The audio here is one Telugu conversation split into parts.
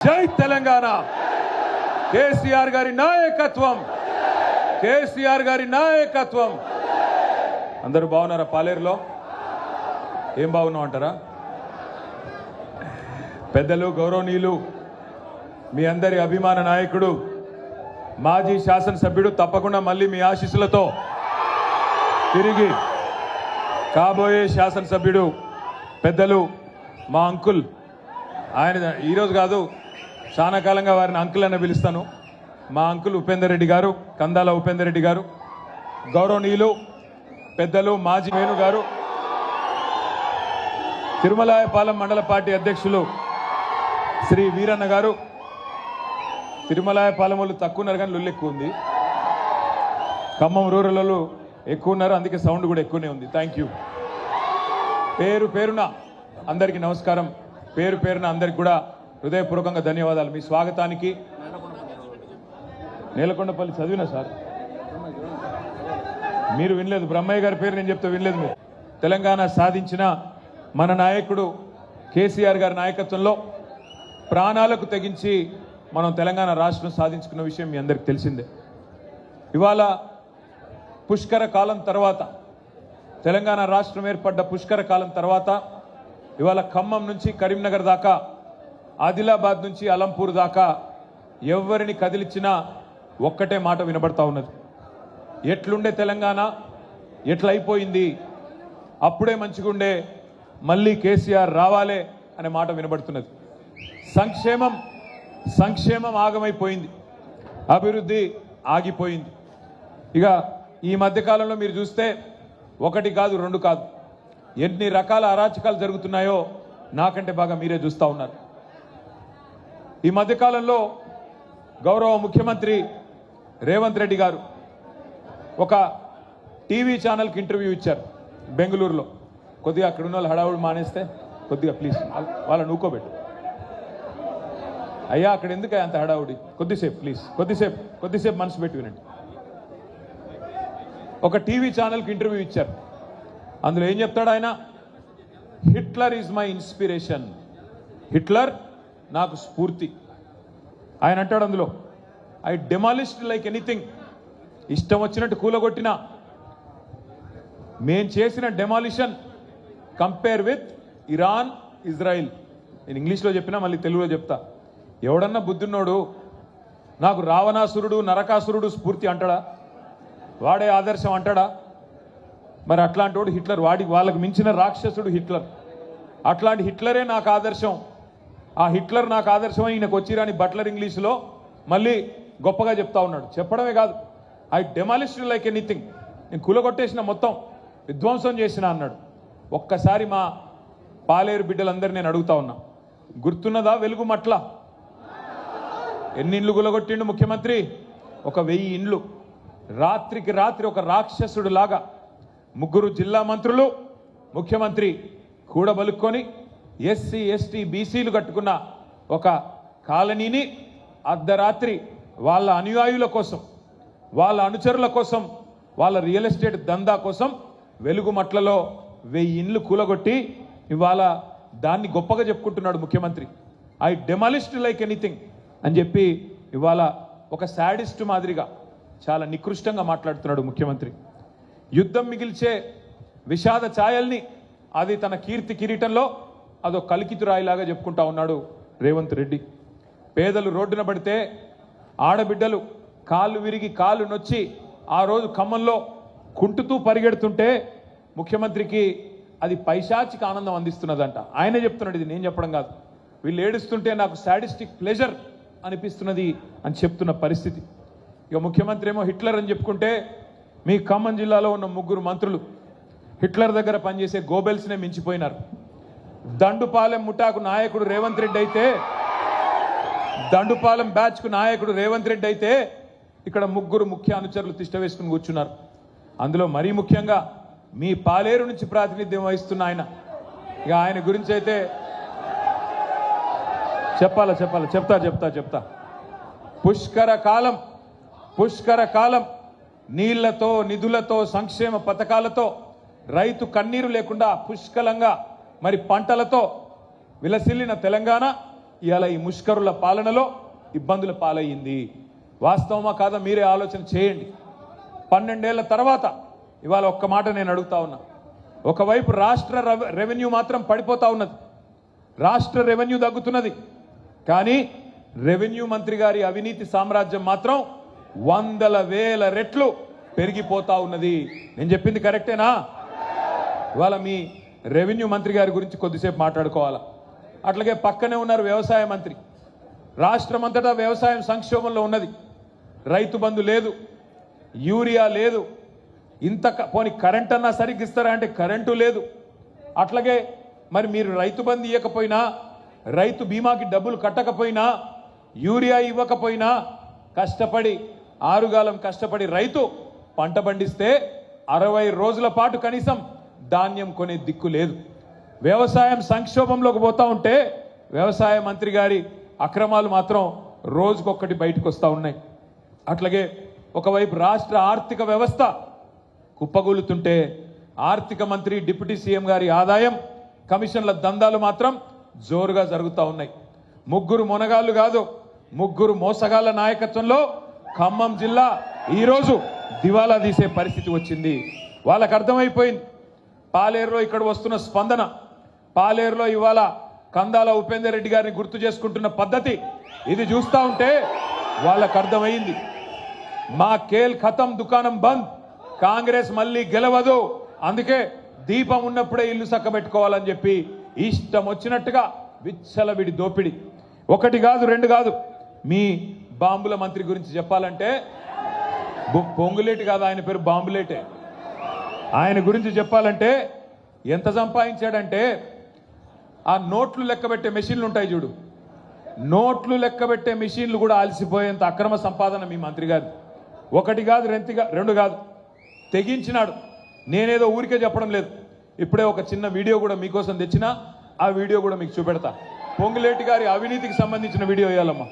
జై తెలంగాణ కేసీఆర్ గారి నాయకత్వం కేసీఆర్ గారి నాయకత్వం అందరూ బాగున్నారా పాలేరులో ఏం బాగున్నాం అంటారా పెద్దలు గౌరవనీయులు మీ అందరి అభిమాన నాయకుడు మాజీ శాసనసభ్యుడు తప్పకుండా మళ్ళీ మీ ఆశీస్సులతో తిరిగి కాబోయే శాసనసభ్యుడు పెద్దలు మా అంకుల్ ఆయన ఈరోజు కాదు చాలా కాలంగా వారిని అంకుల్ అని పిలుస్తాను మా అంకుల్ ఉపేందర్ రెడ్డి గారు కందాల ఉపేందర్ రెడ్డి గారు గౌరవనీయులు పెద్దలు మాజీ వేణు గారు తిరుమలాయపాలెం మండల పార్టీ అధ్యక్షులు శ్రీ వీరన్న గారు తిరుమలాయపాలెం వాళ్ళు తక్కువ ఉన్నారు కానీ లొల్లు ఎక్కువ ఉంది ఖమ్మం రూరల్ వాళ్ళు ఎక్కువ ఉన్నారు అందుకే సౌండ్ కూడా ఎక్కువనే ఉంది థ్యాంక్ యూ పేరు పేరున అందరికీ నమస్కారం పేరు పేరున అందరికి కూడా హృదయపూర్వకంగా ధన్యవాదాలు మీ స్వాగతానికి నేలకొండపల్లి చదివినా సార్ మీరు వినలేదు బ్రహ్మయ్య గారి పేరు నేను చెప్తే వినలేదు మీరు తెలంగాణ సాధించిన మన నాయకుడు కేసీఆర్ గారి నాయకత్వంలో ప్రాణాలకు తెగించి మనం తెలంగాణ రాష్ట్రం సాధించుకున్న విషయం మీ అందరికి తెలిసిందే ఇవాళ పుష్కర కాలం తర్వాత తెలంగాణ రాష్ట్రం ఏర్పడ్డ పుష్కర కాలం తర్వాత ఇవాళ ఖమ్మం నుంచి కరీంనగర్ దాకా ఆదిలాబాద్ నుంచి అలంపూర్ దాకా ఎవరిని కదిలిచ్చినా ఒక్కటే మాట వినబడతా ఉన్నది ఎట్లుండే తెలంగాణ ఎట్లయిపోయింది అప్పుడే మంచిగుండే మళ్ళీ కేసీఆర్ రావాలే అనే మాట వినబడుతున్నది సంక్షేమం ఆగమైపోయింది అభివృద్ధి ఆగిపోయింది ఇక ఈ మధ్యకాలంలో మీరు చూస్తే ఒకటి కాదు రెండు కాదు ఎన్ని రకాల అరాచకాలు జరుగుతున్నాయో నాకంటే బాగా మీరే చూస్తూ ఉన్నారు ఈ మధ్యకాలంలో గౌరవ ముఖ్యమంత్రి రేవంత్ రెడ్డి గారు ఒక టీవీ ఛానల్కి ఇంటర్వ్యూ ఇచ్చారు బెంగళూరులో కొద్దిగా అక్కడ ఉన్న వాళ్ళు హడావుడు మానేస్తే కొద్దిగా ప్లీజ్ వాళ్ళ నూకోబెట్టు అయ్యా అక్కడ ఎందుకు అంత హడావుడి కొద్దిసేపు ప్లీజ్ కొద్దిసేపు మనసు పెట్టి వినండి ఒక టీవీ ఛానల్కి ఇంటర్వ్యూ ఇచ్చారు అందులో ఏం చెప్తాడు ఆయన Hitler is my inspiration Hitler నాకు స్ఫూర్తి ఆయన అంటాడు అందులో ఐ డెమాలిష్డ్ లైక్ ఎనీథింగ్ ఇష్టం వచ్చినట్టు కూలగొట్టినా మేం చేసిన demolition compare with Iran Israel నేను ఇంగ్లీష్లో చెప్పినా మళ్ళీ తెలుగులో చెప్తా ఎవడన్నా బుద్ధున్నోడు నాకు రావణాసురుడు నరకాసురుడు స్ఫూర్తి అంటాడా వాడే ఆదర్శం అంటాడా మరి అట్లాంటి వాడు హిట్లర్ వాళ్ళకి మించిన రాక్షసుడు హిట్లర్ అట్లాంటి హిట్లరే నాకు ఆదర్శం ఆ హిట్లర్ నాకు ఆదర్శమై ఈయనకు వచ్చిరాని బట్లర్ ఇంగ్లీష్లో మళ్ళీ గొప్పగా చెప్తా ఉన్నాడు చెప్పడమే కాదు ఐ డెమాలిష్డ్ లైక్ ఎనీథింగ్ నేను కూలగొట్టేసిన మొత్తం విధ్వంసం చేసిన అన్నాడు ఒక్కసారి మా పాలేరు బిడ్డలందరూ నేను అడుగుతా ఉన్నా గుర్తున్నదా వెలుగు మట్ల ఎన్ని ఇండ్లు కూలగొట్టిండు ముఖ్యమంత్రి 1000 ఇండ్లు రాత్రికి రాత్రి ఒక రాక్షసుడు లాగా 3 జిల్లా మంత్రులు ముఖ్యమంత్రి కూడబలుక్కొని ఎస్సీ ఎస్టీ బీసీలు కట్టుకున్న ఒక కాలనీని అర్ధరాత్రి వాళ్ళ అనుయాయుల కోసం వాళ్ళ అనుచరుల కోసం వాళ్ళ రియల్ ఎస్టేట్ దందా కోసం వెలుగుమట్లలో 1000 ఇండ్లు కూలగొట్టి ఇవాళ దాన్ని గొప్పగా చెప్పుకుంటున్నాడు ముఖ్యమంత్రి ఐ డెమాలిష్డ్ లైక్ ఎనీథింగ్ అని చెప్పి ఇవాళ ఒక శాడిస్ట్ మాదిరిగా చాలా నికృష్టంగా మాట్లాడుతున్నాడు ముఖ్యమంత్రి యుద్ధం మిగిల్చే విషాద ఛాయల్ని అది తన కీర్తి కిరీటంలో అదో కలికితురాయిలాగా చెప్పుకుంటా ఉన్నాడు రేవంత్ రెడ్డి పేదలు రోడ్డున పడితే ఆడబిడ్డలు కాళ్ళు విరిగి కాళ్ళు నొచ్చి ఆ రోజు ఖమ్మంలో కుంటుతూ పరిగెడుతుంటే ముఖ్యమంత్రికి అది పైశాచిక ఆనందం అందిస్తున్నదంట ఆయనే చెప్తున్నాడు ఇది నేను చెప్పడం కాదు వీళ్ళు ఏడుస్తుంటే నాకు సాడిస్టిక్ ప్లెజర్ అనిపిస్తున్నది అని చెప్తున్న పరిస్థితి ఇక ముఖ్యమంత్రి ఏమో హిట్లర్ అని చెప్పుకుంటే మీ ఖమ్మం జిల్లాలో ఉన్న 3 మంత్రులు హిట్లర్ దగ్గర పనిచేసే గోబెల్స్నే మించిపోయినారు దండుపాలెం ముఠాకు నాయకుడు రేవంత్ రెడ్డి అయితే దండుపాలెం బ్యాచ్కు నాయకుడు రేవంత్ రెడ్డి అయితే ఇక్కడ 3 ముఖ్య అనుచరులు తిష్ట వేసుకుని కూర్చున్నారు అందులో మరీ ముఖ్యంగా మీ పాలేరు నుంచి ప్రాతినిధ్యం వహిస్తున్న ఆయన ఇక ఆయన గురించి అయితే చెప్తా పుష్కర కాలం నీళ్లతో నిధులతో సంక్షేమ పథకాలతో రైతు కన్నీరు లేకుండా పుష్కలంగా మరి పంటలతో విలసిల్లిన తెలంగాణ ఇవాళ ఈ ముష్కరుల పాలనలో ఇబ్బందుల పాలయ్యింది. వాస్తవమా కాదా మీరే ఆలోచన చేయండి. 12 ఏళ్ల తర్వాత ఇవాళ ఒక్క మాట నేను అడుగుతా ఉన్నా. ఒకవైపు రాష్ట్ర రెవెన్యూ మాత్రం పడిపోతా ఉన్నది, రాష్ట్ర రెవెన్యూ తగ్గుతున్నది. కానీ రెవెన్యూ మంత్రి గారి అవినీతి సామ్రాజ్యం మాత్రం 100,000 రెట్లు పెరిగిపోతా ఉన్నది. నేను చెప్పింది కరెక్టేనా? ఇవాళ మీ రెవెన్యూ మంత్రి గారి గురించి కొద్దిసేపు మాట్లాడుకోవాలా. అట్లాగే పక్కనే ఉన్నారు వ్యవసాయ మంత్రి. రాష్ట్రం అంతటా వ్యవసాయం సంక్షోభంలో ఉన్నది. రైతు బంధు లేదు, యూరియా లేదు, ఇంత పోనీ కరెంట్ అన్నా సరిగ్గా ఇస్తారా అంటే కరెంటు లేదు. అట్లాగే మరి మీరు రైతు బంధు ఇవ్వకపోయినా, రైతు బీమాకి డబ్బులు కట్టకపోయినా, యూరియా ఇవ్వకపోయినా, కష్టపడి ఆరుగాలం కష్టపడి రైతు పంట పండిస్తే 60 రోజుల పాటు కనీసం ధాన్యం కొనే దిక్కు లేదు. వ్యవసాయం సంక్షోభంలోకి పోతా ఉంటే వ్యవసాయ మంత్రి గారి అక్రమాలు మాత్రం రోజుకొక్కటి బయటకు వస్తూ ఉన్నాయి. అట్లాగే ఒకవైపు రాష్ట్ర ఆర్థిక వ్యవస్థ కుప్పగూలుతుంటే ఆర్థిక మంత్రి డిప్యూటీ సీఎం గారి ఆదాయం కమిషన్ల దందాలు మాత్రం జోరుగా జరుగుతూ ఉన్నాయి. ముగ్గురు మొనగాళ్ళు కాదు, ముగ్గురు మోసగాళ్ల నాయకత్వంలో ఖమ్మం జిల్లా ఈరోజు దివాలా తీసే పరిస్థితి వచ్చింది. వాళ్ళకు అర్థమైపోయింది. పాలేరులో ఇక్కడ వస్తున్న స్పందన, పాలేరులో ఇవాళ కందాల ఉపేందర్ రెడ్డి గారిని గుర్తు చేసుకుంటున్న పద్ధతి, ఇది చూస్తూ ఉంటే వాళ్ళకు అర్థమైంది. మా కేల్ ఖతం, దుకాణం బంద్, కాంగ్రెస్ మళ్ళీ గెలవదు, అందుకే దీపం ఉన్నప్పుడే ఇల్లు చక్కబెట్టుకోవాలని చెప్పి ఇష్టం వచ్చినట్టుగా విచ్చలవిడి దోపిడి. ఒకటి కాదు, రెండు కాదు. మీ బాంబుల మంత్రి గురించి చెప్పాలంటే పొంగులేటి కాదు, ఆయన పేరు బాంబులేటే. ఆయన గురించి చెప్పాలంటే ఎంత సంపాదించాడంటే, ఆ నోట్లు లెక్కబెట్టే మెషిన్లు ఉంటాయి చూడు, నోట్లు లెక్కబెట్టే మెషిన్లు కూడా అలసిపోయేంత అక్రమ సంపాదన మీ మంత్రి గారు. ఒకటి కాదు, రెండు కాదు, తెగించినాడు. నేనేదో ఊరికే చెప్పడం లేదు. ఇప్పుడే ఒక చిన్న వీడియో కూడా మీకోసం తెచ్చినా, ఆ వీడియో కూడా మీకు చూపెడతా. పొంగులేటి గారి అవినీతికి సంబంధించిన వీడియో ఇవ్వాలమ్మా.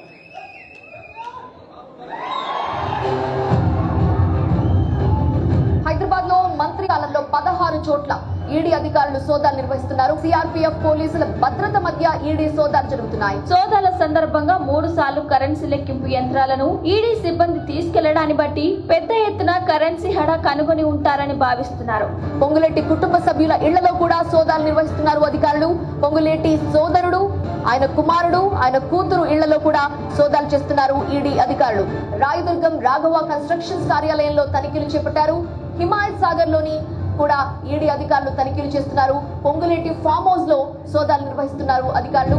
హైదరాబాద్ లో మంత్రి కాలంలో 16 చోట్ల ఈడీ అధికారులు సోదాలు నిర్వహిస్తున్నారు. సిఆర్పీఎఫ్ పోలీసుల భద్రత మధ్య ఈడీ సోదాలు జరుగుతున్నాయి. సోదాల సందర్భంగా 3 సార్లు కరెన్సీ లెక్కింపు యంత్రాలను ఈడీ సిబ్బంది తీసుకెళ్లడాన్ని బట్టి పెద్ద ఎత్తున కరెన్సీ హడా కనుగొని ఉంటారని భావిస్తున్నారు. పొంగులేటి కుటుంబ సభ్యుల ఇళ్లలో కూడా సోదాలు నిర్వహిస్తున్నారు అధికారులు. పొంగులేటి సోదరుడు, ఆయన కుమారుడు, ఆయన కూతురు ఇళ్లలో కూడా సోదాలు చేస్తున్నారు ఈడీ అధికారులు. రాయదుర్గం రాఘవ కన్స్ట్రక్షన్స్ కార్యాలయంలో తనిఖీలు చేపట్టారు. హిమాయత్ సాగర్ లోని కూడా ఈడీ అధికారులు తనిఖీలు చేస్తున్నారు. పొంగులేటి ఫామ్ హౌస్ లో సోదాలు నిర్వహిస్తున్నారు అధికారులు.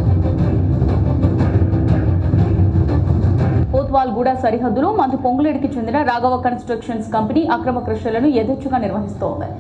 కోత్వాల్గూడ సరిహద్దులో మంత్రి పొంగులేటికి చెందిన రాఘవ కన్స్ట్రక్షన్స్ కంపెనీ అక్రమ కృష్యలను యథేచ్ఛగా నిర్వహిస్తోంది.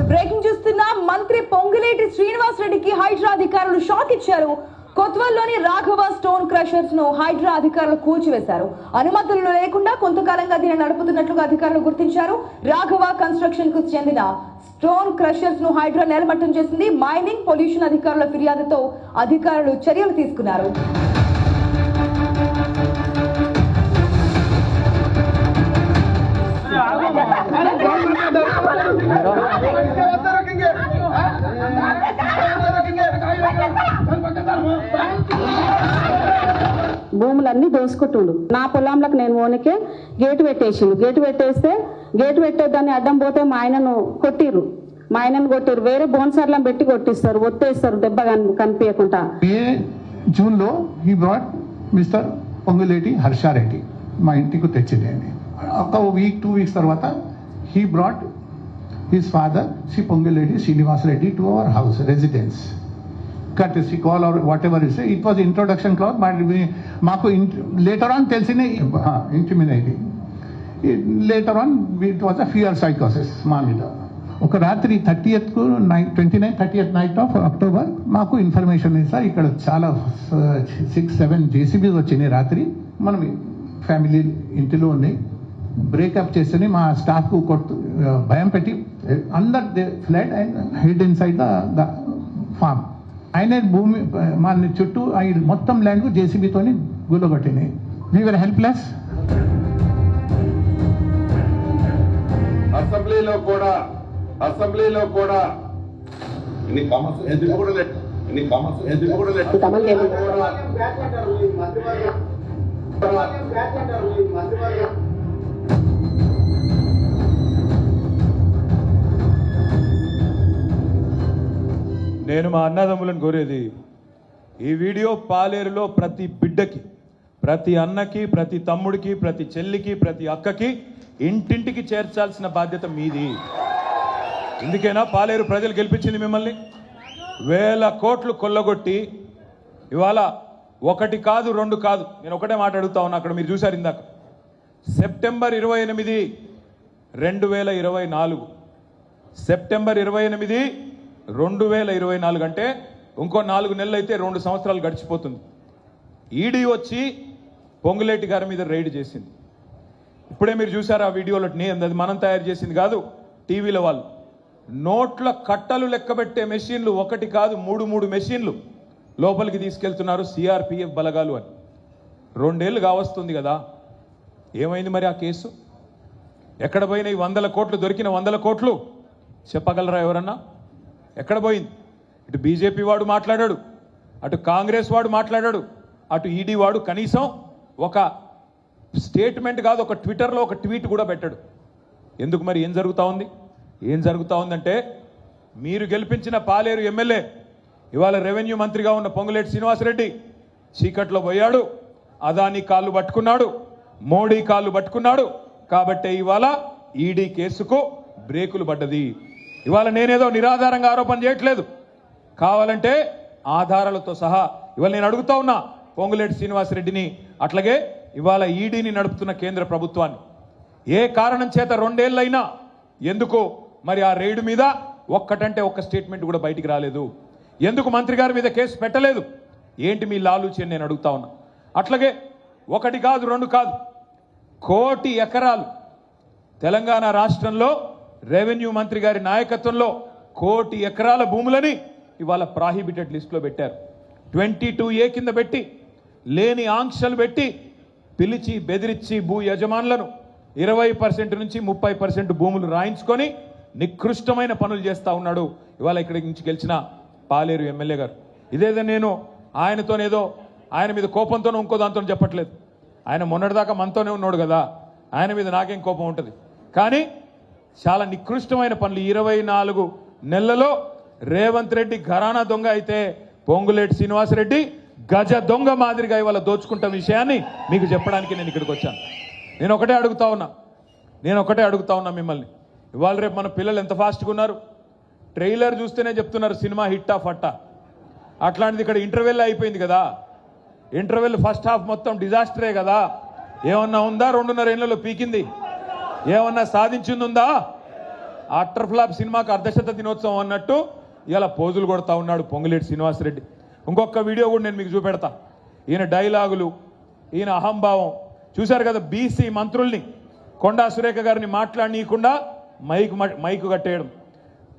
బ్రేకింగ్ చూస్తున్నా, మంత్రి పొంగులేటి శ్రీనివాస్ రెడ్డికి హైడ్రా అధికారులు షాక్ ఇచ్చారు. కొత్వాల్లోని రాఘవ స్టోన్ క్రషర్స్ ను హైడ్రా అధికారులు కూల్చివేశారు. అనుమతులు లేకుండా కొంతకాలంగా దీన్ని నడుపుతున్నట్లుగా అధికారులు గుర్తించారు. రాఘవ కన్స్ట్రక్షన్ కు చెందిన స్టోన్ క్రషర్స్ ను హైడ్రా నేలమట్టం చేసింది. మైనింగ్ పొల్యూషన్ అధికారుల ఫిర్యాదుతో అధికారులు చర్యలు తీసుకున్నారు. భూములన్నీ దోసుకుంటుండు. నా పొలంలోకి నేను ఓనికే గేటు పెట్టేసిండు. గేటు పెట్టేదాన్ని అడ్డం పోతే మా ఆయనను కొట్టిర్రు. వేరే బోన్సర్లను పెట్టి కొట్టిస్తారు, ఒత్తేస్తారు దెబ్బ కనిపించకుండా. జూన్ లో he brought mister Ponguleti Harsha Reddy మా ఇంటికి తెచ్చింది. ఒక వీక్ 2 వీక్స్ తర్వాత he brought his father, Sri Ponguleti Srinivas Reddy, to our house, residence. Courtesy call or whatever you say. It was introduction clause, but maku later on telsine intimidating. Later on, it was a fear psychosis. Malida. ఒక రాత్రి 30th night of October మాకు ఇన్ఫర్మేషన్ ఇస్తారు. ఇక్కడ చాలా 6-7 JCBs వచ్చినాయి రాత్రి. మనం ఫ్యామిలీ ఇంటిలో ఉన్నాయి. బ్రేకప్ చేస్తేనే మా స్టాఫ్కు భయం పెట్టి అందర్ they fled and hid inside the farm. ఆయన భూమి మన చుట్టూ మొత్తం ల్యాండ్కు జేసీబీతోని గుల్లగొట్టినాయి. We were helpless. అసెంబ్లీలో కూడా ఇన్ని కామర్స్ ఎదురు కూడా లేదు. నేను మా అన్నదమ్ములను కోరేది, ఈ వీడియో పాలేరులో ప్రతి బిడ్డకి, ప్రతి అన్నకి, ప్రతి తమ్ముడికి, ప్రతి చెల్లికి, ప్రతి అక్కకి ఇంటింటికి చేర్చాల్సిన బాధ్యత మీది. ఎందుకైనా పాలేరు ప్రజలు గెలిపించింది మిమ్మల్ని. వేల కోట్లు కొల్లగొట్టి ఇవాళ ఒకటి కాదు రెండు కాదు, నేను ఒకటే మాట అడుగుతా ఉన్నా. అక్కడ మీరు చూశారు ఇందాక, సెప్టెంబర్ 28, 2024, సెప్టెంబర్ 28, 2024 అంటే ఇంకో 4 నెలలు అయితే 2 సంవత్సరాలు గడిచిపోతుంది. ఈడీ వచ్చి పొంగులేటి గారి మీద రైడ్ చేసింది. ఇప్పుడే మీరు చూసారు ఆ వీడియోలో, అది మనం తయారు చేసింది కాదు, టీవీలో వాళ్ళు. నోట్ల కట్టలు లెక్కబెట్టే మెషిన్లు ఒకటి కాదు 3 మెషిన్లు లోపలికి తీసుకెళ్తున్నారు సిఆర్పిఎఫ్ బలగాలు అని. 2 ఏళ్ళు కావస్తుంది కదా, ఏమైంది మరి ఆ కేసు? ఎక్కడ పోయినాయి 100 కోట్లు? దొరికిన 100 కోట్లు చెప్పగలరా ఎవరన్నా? ఎక్కడ పోయింది? ఇటు బీజేపీ వాడు మాట్లాడాడు, అటు కాంగ్రెస్ వాడు మాట్లాడాడు, అటు ఈడీ వాడు కనీసం ఒక స్టేట్మెంట్ కాదు, ఒక ట్విట్టర్లో ఒక ట్వీట్ కూడా పెట్టాడు. ఎందుకు మరి? ఏం జరుగుతూ ఉందంటే, మీరు గెలిపించిన పాలేరు ఎమ్మెల్యే ఇవాళ రెవెన్యూ మంత్రిగా ఉన్న పొంగులేటి శ్రీనివాసరెడ్డి చీకట్లో పోయాడు, అదానీ కాళ్ళు పట్టుకున్నాడు, మోడీ కాళ్ళు పట్టుకున్నాడు. కాబట్టే ఇవాళ ఈడీ కేసుకు బ్రేకులు పడ్డది. ఇవాళ నేనేదో నిరాధారంగా ఆరోపణ చేయట్లేదు, కావాలంటే ఆధారాలతో సహా ఇవాళ నేను అడుగుతా ఉన్నా పొంగులేటి శ్రీనివాసరెడ్డిని, అట్లాగే ఇవాళ ఈడీని నడుపుతున్న కేంద్ర ప్రభుత్వాన్ని. ఏ కారణం చేత 2 ఏళ్ళైనా ఎందుకు మరి ఆ రైడ్ మీద ఒక్కటంటే ఒక్క స్టేట్మెంట్ కూడా బయటికి రాలేదు? ఎందుకు మంత్రి గారి మీద కేసు పెట్టలేదు? ఏంటి మీ లాలూచి అని నేను అడుగుతా ఉన్నా. అట్లాగే 1 కాదు 2 కాదు, 1 కోటి ఎకరాలు తెలంగాణ రాష్ట్రంలో రెవెన్యూ మంత్రి గారి నాయకత్వంలో 1 కోటి ఎకరాల భూములని ఇవాళ ప్రాహిబిటెడ్ లిస్టులో పెట్టారు. 22A కింద పెట్టి, లేని ఆంక్షలు పెట్టి, పిలిచి బెదిరించి భూ యజమానులను 20% నుంచి 30% భూములు రాయించుకొని నికృష్టమైన పనులు చేస్తూ ఉన్నాడు ఇవాళ ఇక్కడి నుంచి గెలిచిన పాలేరు ఎమ్మెల్యే గారు. ఇదేదో నేను ఆయనతోనేదో ఆయన మీద కోపంతోనో ఇంకో దాంతో చెప్పట్లేదు. ఆయన మొన్నటిదాకా మనతోనే ఉన్నాడు కదా, ఆయన మీద నాకేం కోపం ఉంటుంది. కానీ చాలా నికృష్టమైన పనులు 24 నెలలలో రేవంత్ రెడ్డి ఘరానా దొంగ అయితే పొంగులేటి శ్రీనివాసరెడ్డి గజ దొంగ మాదిరిగా ఇవాళ దోచుకుంటున్న విషయాన్ని మీకు చెప్పడానికి నేను ఇక్కడికి వచ్చాను. నేను ఒకటే అడుగుతా ఉన్నా మిమ్మల్ని. ఇవాళ రేపు మన పిల్లలు ఎంత ఫాస్ట్గా ఉన్నారు, ట్రైలర్ చూస్తేనే చెప్తున్నారు సినిమా హిట్టా ఫట్టా. అట్లాంటిది ఇక్కడ ఇంటర్వెల్ అయిపోయింది కదా, ఇంటర్వెల్ ఫస్ట్ హాఫ్ మొత్తం డిజాస్టరే కదా. ఏమన్నా ఉందా 2.5 ఏళ్లలో పీకింది? ఏమన్నా సాధించింది ఉందా? అటర్ ఫ్లాప్ సినిమాకు అర్ధశత దినోత్సవం అన్నట్టు ఇలా పోజులు కొడతా ఉన్నాడు పొంగులేటి శ్రీనివాసరెడ్డి. ఇంకొక వీడియో కూడా నేను మీకు చూపెడతా. ఈయన డైలాగులు, ఈయన అహంభావం చూశారు కదా. బీసీ మంత్రుల్ని, కొండా సురేఖ గారిని మాట్లాడనీయకుండా మైకు కట్టేయడం,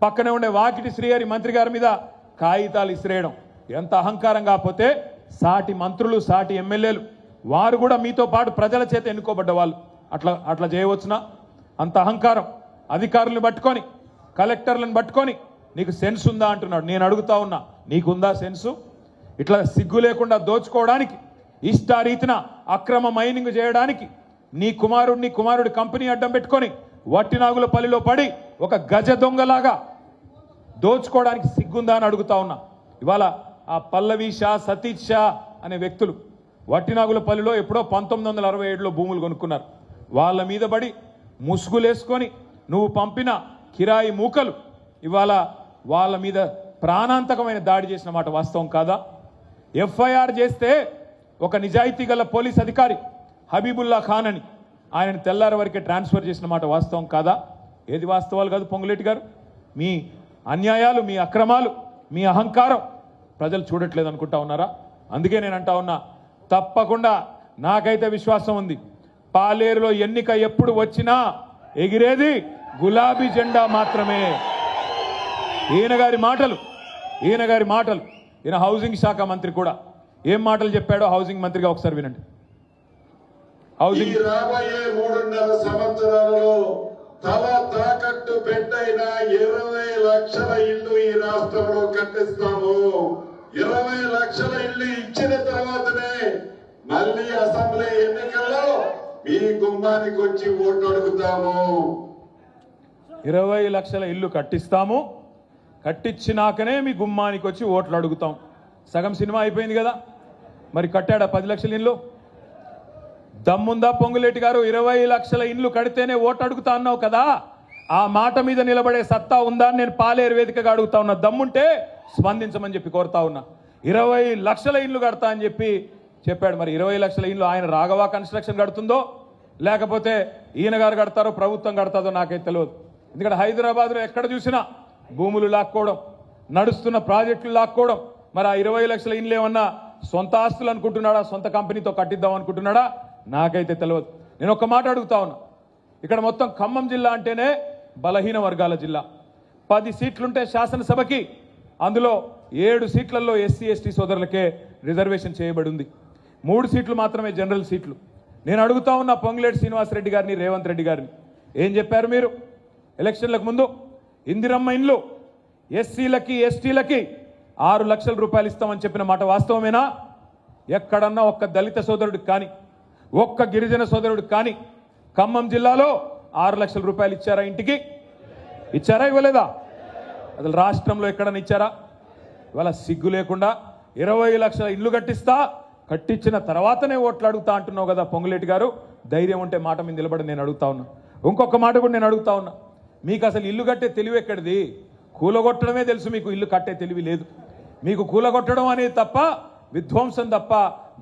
పక్కనే ఉండే వాకిటి శ్రీహరి మంత్రి గారి మీద కాగితాలు ఇసిరేయడం. ఎంత అహంకారం కాకపోతే సాటి మంత్రులు, సాటి ఎమ్మెల్యేలు వారు కూడా మీతో పాటు ప్రజల చేత ఎన్నుకోబడ్డ వాళ్ళు అట్లా చేయవచ్చునా? అంత అహంకారం. అధికారులను పట్టుకొని, కలెక్టర్లను పట్టుకొని నీకు సెన్స్ ఉందా అంటున్నాడు. నేను అడుగుతా ఉన్నా, నీకుందా సెన్సు? ఇట్లా సిగ్గు లేకుండా దోచుకోవడానికి, ఇష్టారీతిన అక్రమ మైనింగ్ చేయడానికి నీ కుమారుడి కంపెనీ అడ్డం పెట్టుకొని వట్టినాగులపల్లిలో పడి ఒక గజ దొంగలాగా దోచుకోవడానికి సిగ్గుందా అని అడుగుతా ఉన్నా. ఇవాళ ఆ పల్లవి షా, సతీష్ షా అనే వ్యక్తులు వట్టినాగులపల్లిలో ఎప్పుడో 1967లో భూములు కొనుక్కున్నారు. వాళ్ళ మీద పడి ముసుగులేసుకొని నువ్వు పంపిన కిరాయి మూకలు ఇవాళ వాళ్ళ మీద ప్రాణాంతకమైన దాడి చేసిన మాట వాస్తవం కాదా? ఎఫ్ఐఆర్ చేస్తే ఒక నిజాయితీ గల పోలీస్ అధికారి హబీబుల్లా ఖాన్ అని ఆయనను తెల్లారి వరకే ట్రాన్స్ఫర్ చేసిన మాట వాస్తవం కాదా? ఏది వాస్తవాలు కాదు పొంగులేటి గారు? మీ అన్యాయాలు, మీ అక్రమాలు, మీ అహంకారం ప్రజలు చూడట్లేదు అనుకుంటా ఉన్నారా? అందుకే నేను అంటా ఉన్నా, తప్పకుండా నాకైతే విశ్వాసం ఉంది, పాలేరులో ఎన్నిక ఎప్పుడు వచ్చినా ఎగిరేది గులాబీ జెండా మాత్రమే. ఈయన గారి మాటలు ఈయన హౌసింగ్ శాఖ మంత్రి కూడా ఏం మాటలు చెప్పాడో హౌసింగ్ మంత్రిగా ఒకసారి వినండి. హౌసింగ్ ఈ రాబోయే 3.5 సంవత్సరాలలో తల తాకట్టు పెట్టైన 20 లక్షల ఇల్లు ఈ రాష్ట్రంలో కట్టిస్తాము. 20 లక్షల ఇల్లు ఇచ్చిన తర్వాతనే మళ్ళీ అసెంబ్లీ ఎన్నికల్లో మీ గుమ్మానికి వచ్చి ఓటు అడుగుతాము. 20 లక్షల ఇల్లు కట్టిస్తాము, కట్టించినాకనే మీ గుమ్మానికి వచ్చి ఓట్లు అడుగుతాం. సగం సినిమా అయిపోయింది కదా, మరి కట్టాడా 10 లక్షల ఇల్లు? దమ్ముందా పొంగులేటి గారు? 20 లక్షల ఇల్లు కడితేనే ఓటు అడుగుతా అన్నావు కదా, ఆ మాట మీద నిలబడే సత్తా ఉందా అని నేను పాలేరు వేదికగా అడుగుతా ఉన్నా. దమ్ముంటే స్పందించమని చెప్పి కోరుతా ఉన్నా. 20 లక్షల ఇల్లు కడతా అని చెప్పి చెప్పాడు. మరి 20 లక్షల ఇల్లు ఆయన రాఘవ కన్స్ట్రక్షన్ కడుతుందో లేకపోతే ఈయన గారు కడతారో ప్రభుత్వం కడతాదో నాకైతే తెలియదు. ఎందుకంటే హైదరాబాద్లో ఎక్కడ చూసినా భూములు లాక్కోవడం, నడుస్తున్న ప్రాజెక్టులు లాక్కోవడం. మరి ఆ 20 లక్షల ఇల్లు ఏమన్నా సొంత ఆస్తులు అనుకుంటున్నాడా, సొంత కంపెనీతో కట్టిద్దాం అనుకుంటున్నాడా నాకైతే తెలియదు. నేను ఒక్క మాట అడుగుతా ఉన్నా. ఇక్కడ మొత్తం ఖమ్మం జిల్లా అంటేనే బలహీన వర్గాల జిల్లా. 10 సీట్లుంటే శాసనసభకి అందులో 7 సీట్లలో ఎస్సీ ఎస్టీ సోదరులకే రిజర్వేషన్ చేయబడి ఉంది. 3 సీట్లు మాత్రమే జనరల్ సీట్లు. నేను అడుగుతా ఉన్నా పొంగులేటి శ్రీనివాసరెడ్డి గారిని, రేవంత్ రెడ్డి గారిని, ఏం చెప్పారు మీరు ఎలక్షన్లకు ముందు? ఇందిరమ్మ ఇండ్లు ఎస్సీలకి ఎస్టీలకి 6 లక్షల రూపాయలు ఇస్తామని చెప్పిన మాట వాస్తవమేనా? ఎక్కడన్నా ఒక్క దళిత సోదరుడికి కానీ, ఒక్క గిరిజన సోదరుడికి కానీ ఖమ్మం జిల్లాలో 6 లక్షల రూపాయలు ఇచ్చారా? ఇంటికి ఇచ్చారా, ఇవ్వలేదా? అసలు రాష్ట్రంలో ఎక్కడన్నా ఇచ్చారా? ఇవాళ సిగ్గు లేకుండా 20 లక్షల ఇల్లు కట్టిస్తా, కట్టించిన తర్వాతనే ఓట్లు అడుగుతా అంటున్నావు కదా పొంగులేటి గారు. ధైర్యం ఉంటే మాట మీద నిలబడి నేను అడుగుతా ఉన్నా. ఇంకొక మాట కూడా నేను అడుగుతా ఉన్నా. మీకు అసలు ఇల్లు కట్టే తెలివి ఎక్కడిది? కూలగొట్టడమే తెలుసు, మీకు ఇల్లు కట్టే తెలివి లేదు. మీకు కూలగొట్టడం అనేది తప్ప, విధ్వంసం తప్ప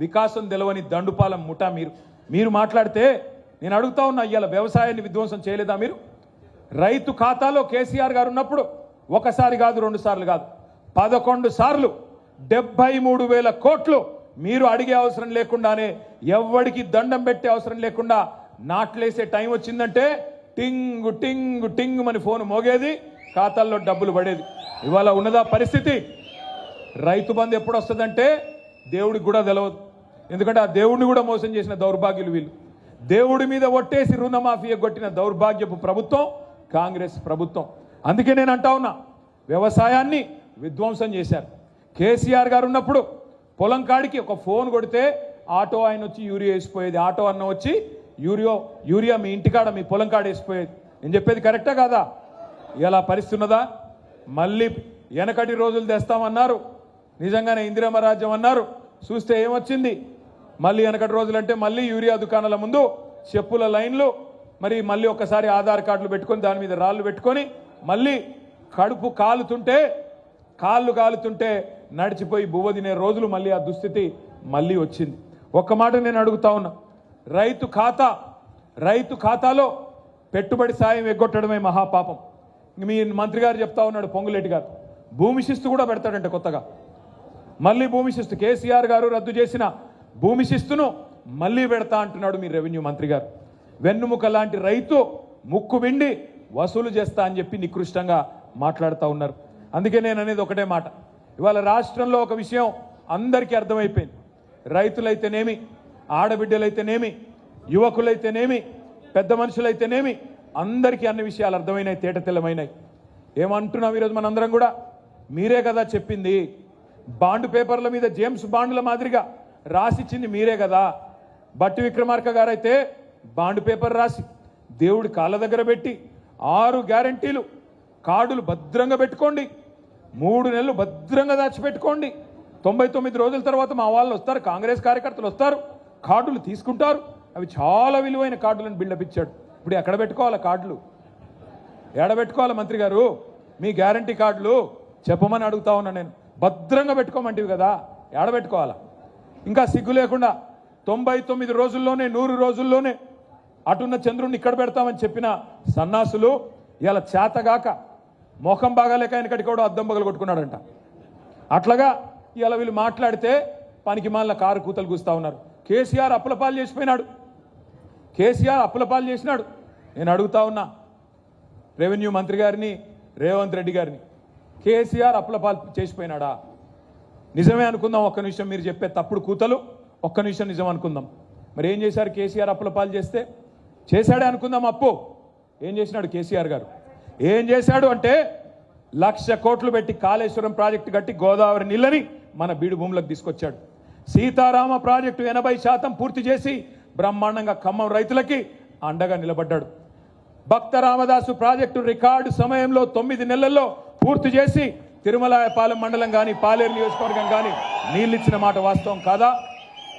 వికాసం తెలవని దండుపాలెం ముఠా మీరు మాట్లాడితే నేను అడుగుతా ఉన్నా, ఇవాళ వ్యవసాయాన్ని విధ్వంసం చేయలేదా మీరు? రైతు ఖాతాలో కేసీఆర్ గారు ఉన్నప్పుడు ఒకసారి కాదు, 2 సార్లు కాదు, 11 సార్లు 73,000 కోట్లు మీరు అడిగే అవసరం లేకుండానే, ఎవ్వడికి దండం పెట్టే అవసరం లేకుండా నాట్లేసే టైం వచ్చిందంటే టింగ్ టింగ్ టింగ్ అని ఫోన్ మోగేది, ఖాతాల్లో డబ్బులు పడేది. ఇవాళ ఉన్నదా పరిస్థితి? రైతు బంధు ఎప్పుడు వస్తుందంటే దేవుడికి కూడా తెలియదు. ఎందుకంటే ఆ దేవుడిని కూడా మోసం చేసిన దౌర్భాగ్యులు వీళ్ళు. దేవుడి మీద ఒట్టేసి రుణమాఫీ కొట్టిన దౌర్భాగ్యపు ప్రభుత్వం కాంగ్రెస్ ప్రభుత్వం. అందుకే నేను అంటా ఉన్నా, వ్యవసాయాన్ని విధ్వంసం చేశారు. కేసీఆర్ గారు ఉన్నప్పుడు పొలం కాడికి ఒక ఫోన్ కొడితే ఆటో ఆయన వచ్చి యూరియా వేసిపోయేది, ఆటో అన్న వచ్చి యూరియా మీ ఇంటికాడ మీ పొలం కాడ వేసిపోయేది. నేను చెప్పేది కరెక్టా కాదా? ఇలా పరిస్థితి ఉన్నదా? మళ్ళీ వెనకటి రోజులు తెస్తామన్నారు, నిజంగానే ఇందిరమ్మ రాజ్యం అన్నారు, చూస్తే ఏమొచ్చింది? మళ్ళీ వెనకటి రోజులు అంటే మళ్ళీ యూరియా దుకాణాల ముందు చెప్పుల లైన్లు, మరి మళ్ళీ ఒకసారి ఆధార్ కార్డులు పెట్టుకొని దాని మీద రాళ్ళు పెట్టుకొని మళ్ళీ కడుపు కాళ్ళు కాలుతుంటే నడిచిపోయి బువ్వ తినే రోజులు, మళ్ళీ ఆ దుస్థితి మళ్ళీ వచ్చింది. ఒక్క మాట నేను అడుగుతా ఉన్నా, రైతు ఖాతాలో పెట్టుబడి సాయం ఎగ్గొట్టడమే మహాపాపం. మీ మంత్రి గారు చెప్తా ఉన్నాడు పొంగులేటి గారు, భూమి శిస్తు కూడా పెడతాడంటే కొత్తగా. మళ్ళీ భూమి శిస్తు, కేసీఆర్ గారు రద్దు చేసిన భూమి శిస్తును మళ్ళీ పెడతా అంటున్నాడు మీ రెవెన్యూ మంత్రి గారు. వెన్నుముక లాంటి రైతు ముక్కు విండి వసూలు చేస్తా అని చెప్పి నికృష్టంగా మాట్లాడుతూ ఉన్నారు. అందుకే నేను అనేది ఒకటే మాట, ఇవాళ రాష్ట్రంలో ఒక విషయం అందరికీ అర్థమైపోయింది. రైతులైతేనేమి, ఆడబిడ్డలైతేనేమి, యువకులైతేనేమి, పెద్ద మనుషులైతేనేమి, అందరికీ అన్ని విషయాలు అర్థమైనాయి, తేట తెల్లమైనాయి. ఏమంటున్నాం ఈరోజు మనందరం కూడా? మీరే కదా చెప్పింది, బాండ్ పేపర్ల మీద జేమ్స్ బాండ్ల మాదిరిగా రాసిచ్చింది మీరే కదా. బట్టి విక్రమార్క గారైతే బాండ్ పేపర్ రాసి దేవుడి కాళ్ళ దగ్గర పెట్టి 6 గ్యారంటీలు, కార్డులు భద్రంగా పెట్టుకోండి, 3 నెలలు భద్రంగా దాచిపెట్టుకోండి, 99 రోజుల తర్వాత మా వాళ్ళు వస్తారు, కాంగ్రెస్ కార్యకర్తలు వస్తారు, కార్డులు తీసుకుంటారు, అవి చాలా విలువైన కార్డులను బిల్డప్ ఇచ్చాడు. ఇప్పుడు ఎక్కడ పెట్టుకోవాలి కార్డులు? ఎక్కడ పెట్టుకోవాలి మంత్రి గారు? మీ గ్యారంటీ కార్డులు చెప్పమని అడుగుతా ఉన్నా నేను. భద్రంగా పెట్టుకోమంటివి కదా, ఎక్కడ పెట్టుకోవాలా? ఇంకా సిగ్గు లేకుండా 99 రోజుల్లోనే, 100 రోజుల్లోనే అటున్న చంద్రుడిని ఇక్కడ పెడతామని చెప్పిన సన్నాసులు ఇలా చేతగాక మొఖం బాగాలేక ఆయనకటి కూడా అద్దం బగలు కొట్టుకున్నాడంట. అట్లాగా ఇలా వీళ్ళు మాట్లాడితే పనికి మాల కారు కూతలు కూస్తా ఉన్నారు. కేసీఆర్ అప్పులపాలు చేసిపోయినాడు, కేసీఆర్ అప్పులపాలు చేసినాడు. నేను అడుగుతా ఉన్నా రెవెన్యూ మంత్రి గారిని, రేవంత్ రెడ్డి గారిని, కేసీఆర్ అప్పులపాలు చేసిపోయినాడా? నిజమే అనుకుందాం, ఒక్క నిమిషం మీరు చెప్పే తప్పుడు కూతలు ఒక్క నిమిషం నిజం అనుకుందాం. మరి ఏం చేశారు కేసీఆర్ అప్పుల పాలు చేస్తే? చేశాడే అనుకుందాం అప్పు. ఏం చేసినాడు కేసీఆర్ గారు? ఏం చేశాడు అంటే 1,00,000 కోట్లు పెట్టి కాళేశ్వరం ప్రాజెక్టు కట్టి గోదావరి నీళ్ళని మన బీడు భూములకు తీసుకొచ్చాడు. సీతారామ ప్రాజెక్టు 80% పూర్తి చేసి బ్రహ్మాండంగా ఖమ్మం రైతులకి అండగా నిలబడ్డాడు. భక్త రామదాసు ప్రాజెక్టు రికార్డు సమయంలో 9 నెలల్లో పూర్తి చేసి తిరుమలాయపాలెం మండలం కానీ పాలేరు నియోజకవర్గం కానీ నీళ్ళిచ్చిన మాట వాస్తవం కాదా?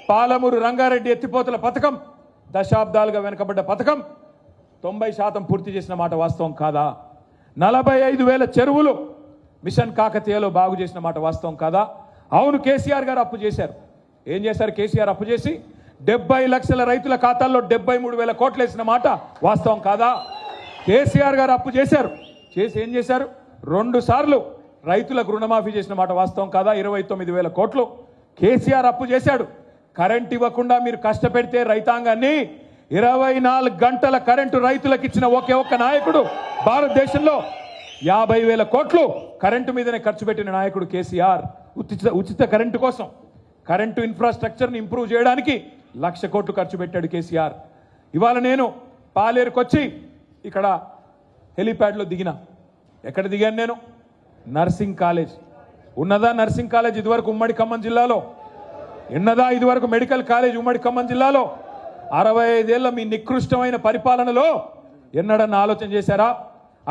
పాలమూరు రంగారెడ్డి ఎత్తిపోతల పథకం దశాబ్దాలుగా వెనుకబడ్డ పథకం 90% పూర్తి చేసిన మాట వాస్తవం కాదా? 45,000 చెరువులు మిషన్ కాకతీయలో బాగు చేసిన మాట వాస్తవం కాదా? అవును, కేసీఆర్ గారు అప్పు చేశారు. ఏం చేశారు కేసీఆర్ అప్పు చేసి? 70 లక్షల రైతుల ఖాతాల్లో 73,000 కోట్లు వేసిన మాట వాస్తవం కాదా? కేసీఆర్ గారు అప్పు చేశారు. చేసి ఏం చేశారు? 2 సార్లు రైతులకు రుణమాఫీ చేసిన మాట వాస్తవం కాదా? 29,000 కోట్లు కేసీఆర్ అప్పు చేశాడు. కరెంట్ ఇవ్వకుండా మీరు కష్టపెడితే రైతాంగాన్ని 24 గంటల కరెంటు రైతులకు ఇచ్చిన ఒకే ఒక్క నాయకుడు భారతదేశంలో. 50,000 కోట్లు కరెంటు మీదనే ఖర్చు పెట్టిన నాయకుడు కేసీఆర్. ఉచిత కరెంటు కోసం, కరెంటు ఇన్ఫ్రాస్ట్రక్చర్ని ఇంప్రూవ్ చేయడానికి 1,00,000 కోట్లు ఖర్చు పెట్టాడు కేసీఆర్. ఇవాళ నేను పాలేరుకు వచ్చి ఇక్కడ హెలీప్యాడ్లో దిగిన. ఎక్కడ దిగాను నేను? నర్సింగ్ కాలేజ్ ఉన్నదా? నర్సింగ్ కాలేజ్ ఇదివరకు ఉమ్మడి ఖమ్మం జిల్లాలో ఉన్నదా? ఇదివరకు మెడికల్ కాలేజ్ ఉమ్మడి ఖమ్మం జిల్లాలో 65 ఏళ్ల మీ నికృష్టమైన పరిపాలనలో ఎన్నడన్నా ఆలోచన చేశారా?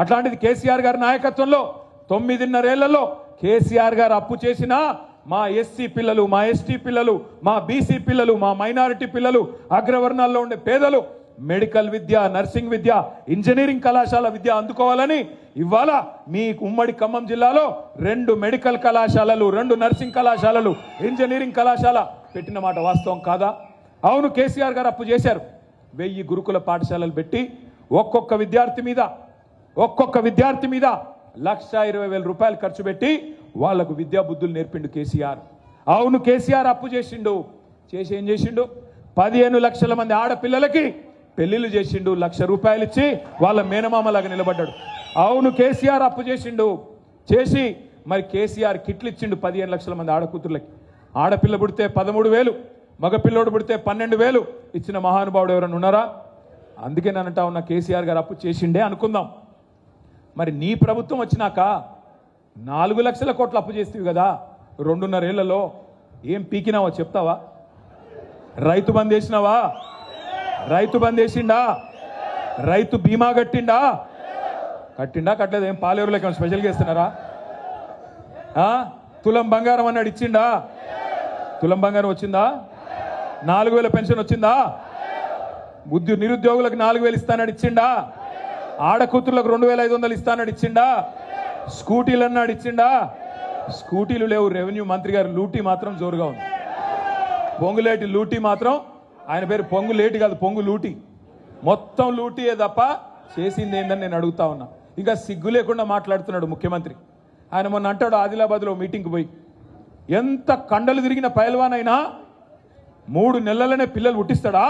అట్లాంటిది కేసీఆర్ గారి నాయకత్వంలో 9.5 ఏళ్లలో కేసీఆర్ గారు అప్పు చేసినా మా ఎస్సీ పిల్లలు, మా ఎస్టీ పిల్లలు, మా బీసీ పిల్లలు, మా మైనారిటీ పిల్లలు, అగ్రవర్ణాల్లో ఉండే పేదలు మెడికల్ విద్య, నర్సింగ్ విద్య, ఇంజనీరింగ్ కళాశాల విద్య అందుకోవాలని ఇవాళ మీ ఉమ్మడి ఖమ్మం జిల్లాలో 2 మెడికల్ కళాశాలలు, 2 నర్సింగ్ కళాశాలలు, ఇంజనీరింగ్ కళాశాల పెట్టిన మాట వాస్తవం కాదా? అవును, కేసీఆర్ గారు అప్పు చేశారు. 1000 గురుకుల పాఠశాలలు పెట్టి ఒక్కొక్క విద్యార్థి మీద 1,20,000 రూపాయలు ఖర్చు పెట్టి వాళ్లకు విద్యా బుద్ధులు నేర్పిండు కేసీఆర్. అవును, కేసీఆర్ అప్పు చేసిండు. చేసి ఏం చేసిండు? 15 లక్షల మంది ఆడపిల్లలకి పెళ్లిళ్ళు చేసిండు. 1,00,000 రూపాయలు ఇచ్చి వాళ్ళ మేనమామలాగా నిలబడ్డాడు. అవును, కేసీఆర్ అప్పు చేసిండు. చేసి మరి కేసీఆర్ కిట్లు ఇచ్చిండు 15 లక్షల మంది ఆడకూతుర్లకి. ఆడపిల్ల పుడితే 13,000, మగపిల్లోడు పుడితే 12,000 ఇచ్చిన మహానుభావుడు ఎవరైనా ఉన్నారా? అందుకే నేనంటా ఉన్న కేసీఆర్ గారు అప్పు చేసిండే అనుకుందాం. మరి నీ ప్రభుత్వం వచ్చినాక 4 లక్షల కోట్లు అప్పు చేస్తేవి కదా 2.5 ఏళ్లలో. ఏం పీకినావో చెప్తావా? రైతు బంద్ వేసినావా? రైతు బంద్ వేసిండా? రైతు బీమా కట్టిండా? కట్టలేదు. ఏం పాలేరులోకి ఏమైనా స్పెషల్గా ఇస్తున్నారా? తులం బంగారం అన్నాడు, ఇచ్చిండా? తులం బంగారం వచ్చిందా? 4,000 పెన్షన్ వచ్చిందా? నిరుద్యోగులకు 4,000 ఇస్తానని ఇచ్చిండా? ఆడకూతుర్లకు 2,500 ఇస్తానని ఇచ్చిండా? స్కూటీలు అన్నాడు, ఇచ్చిండా? స్కూటీలు లేవు. రెవెన్యూ మంత్రి గారు లూటీ మాత్రం జోరుగా ఉంది. పొంగులేటి లూటీ మాత్రం, ఆయన పేరు పొంగులేటి కాదు, పొంగు లూటీ. మొత్తం లూటీయే తప్ప చేసింది ఏందని నేను అడుగుతా ఉన్నా. ఇంకా సిగ్గు లేకుండా మాట్లాడుతున్నాడు ముఖ్యమంత్రి. ఆయన మొన్న అంటాడు ఆదిలాబాద్లో మీటింగ్కి పోయి, ఎంత కండలు తిరిగిన పైల్వాన్ అయినా 3 నెలలనే పిల్లలు పుట్టిస్తాడా?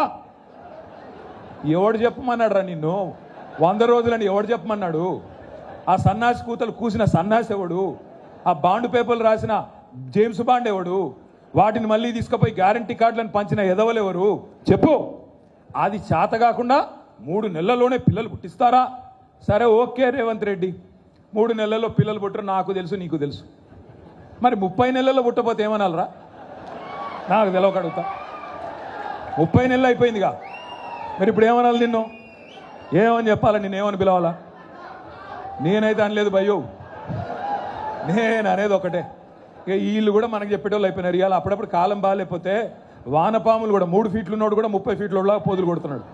ఎవడు చెప్పమన్నాడు రా నిన్ను? 100 రోజులని ఎవడు చెప్పమన్నాడు? ఆ సన్నాసి కూతలు కూసిన సన్నాసి ఎవడు? ఆ బాండ్ పేపర్లు రాసిన జేమ్స్ బాండ్ ఎవడు? వాటిని మళ్ళీ తీసుకుపోయి గ్యారంటీ కార్డులను పంచిన ఎదవలు ఎవరు చెప్పు? అది చేత కాకుండా 3 నెలల్లోనే పిల్లలు పుట్టిస్తారా? సరే, ఓకే రేవంత్ రెడ్డి, 3 నెలల్లో పిల్లలు పుట్టరు నాకు తెలుసు, నీకు తెలుసు. మరి 30 నెలల్లో పుట్టపోతే ఏమనాలరా? నాకు తెలవక అడుగుతా. 30 నెలలు అయిపోయిందిగా, మరి ఇప్పుడు ఏమనాలి నిన్ను? ఏమని చెప్పాలా? నేనేమని పిలవాలా? నేనైతే అనలేదు భయ్యో, నేను అనేది ఒకటే. ఇక వీళ్ళు కూడా మనకు చెప్పేటోళ్ళు అయిపోయినారు. ఇవాళ అప్పుడప్పుడు కాలం బాగాలేకపోతే వానపాములు కూడా 3 ఫీట్లు ఉన్నోడు కూడా 30 ఫీట్లలాగా పోదులు కొడుతున్నాడు.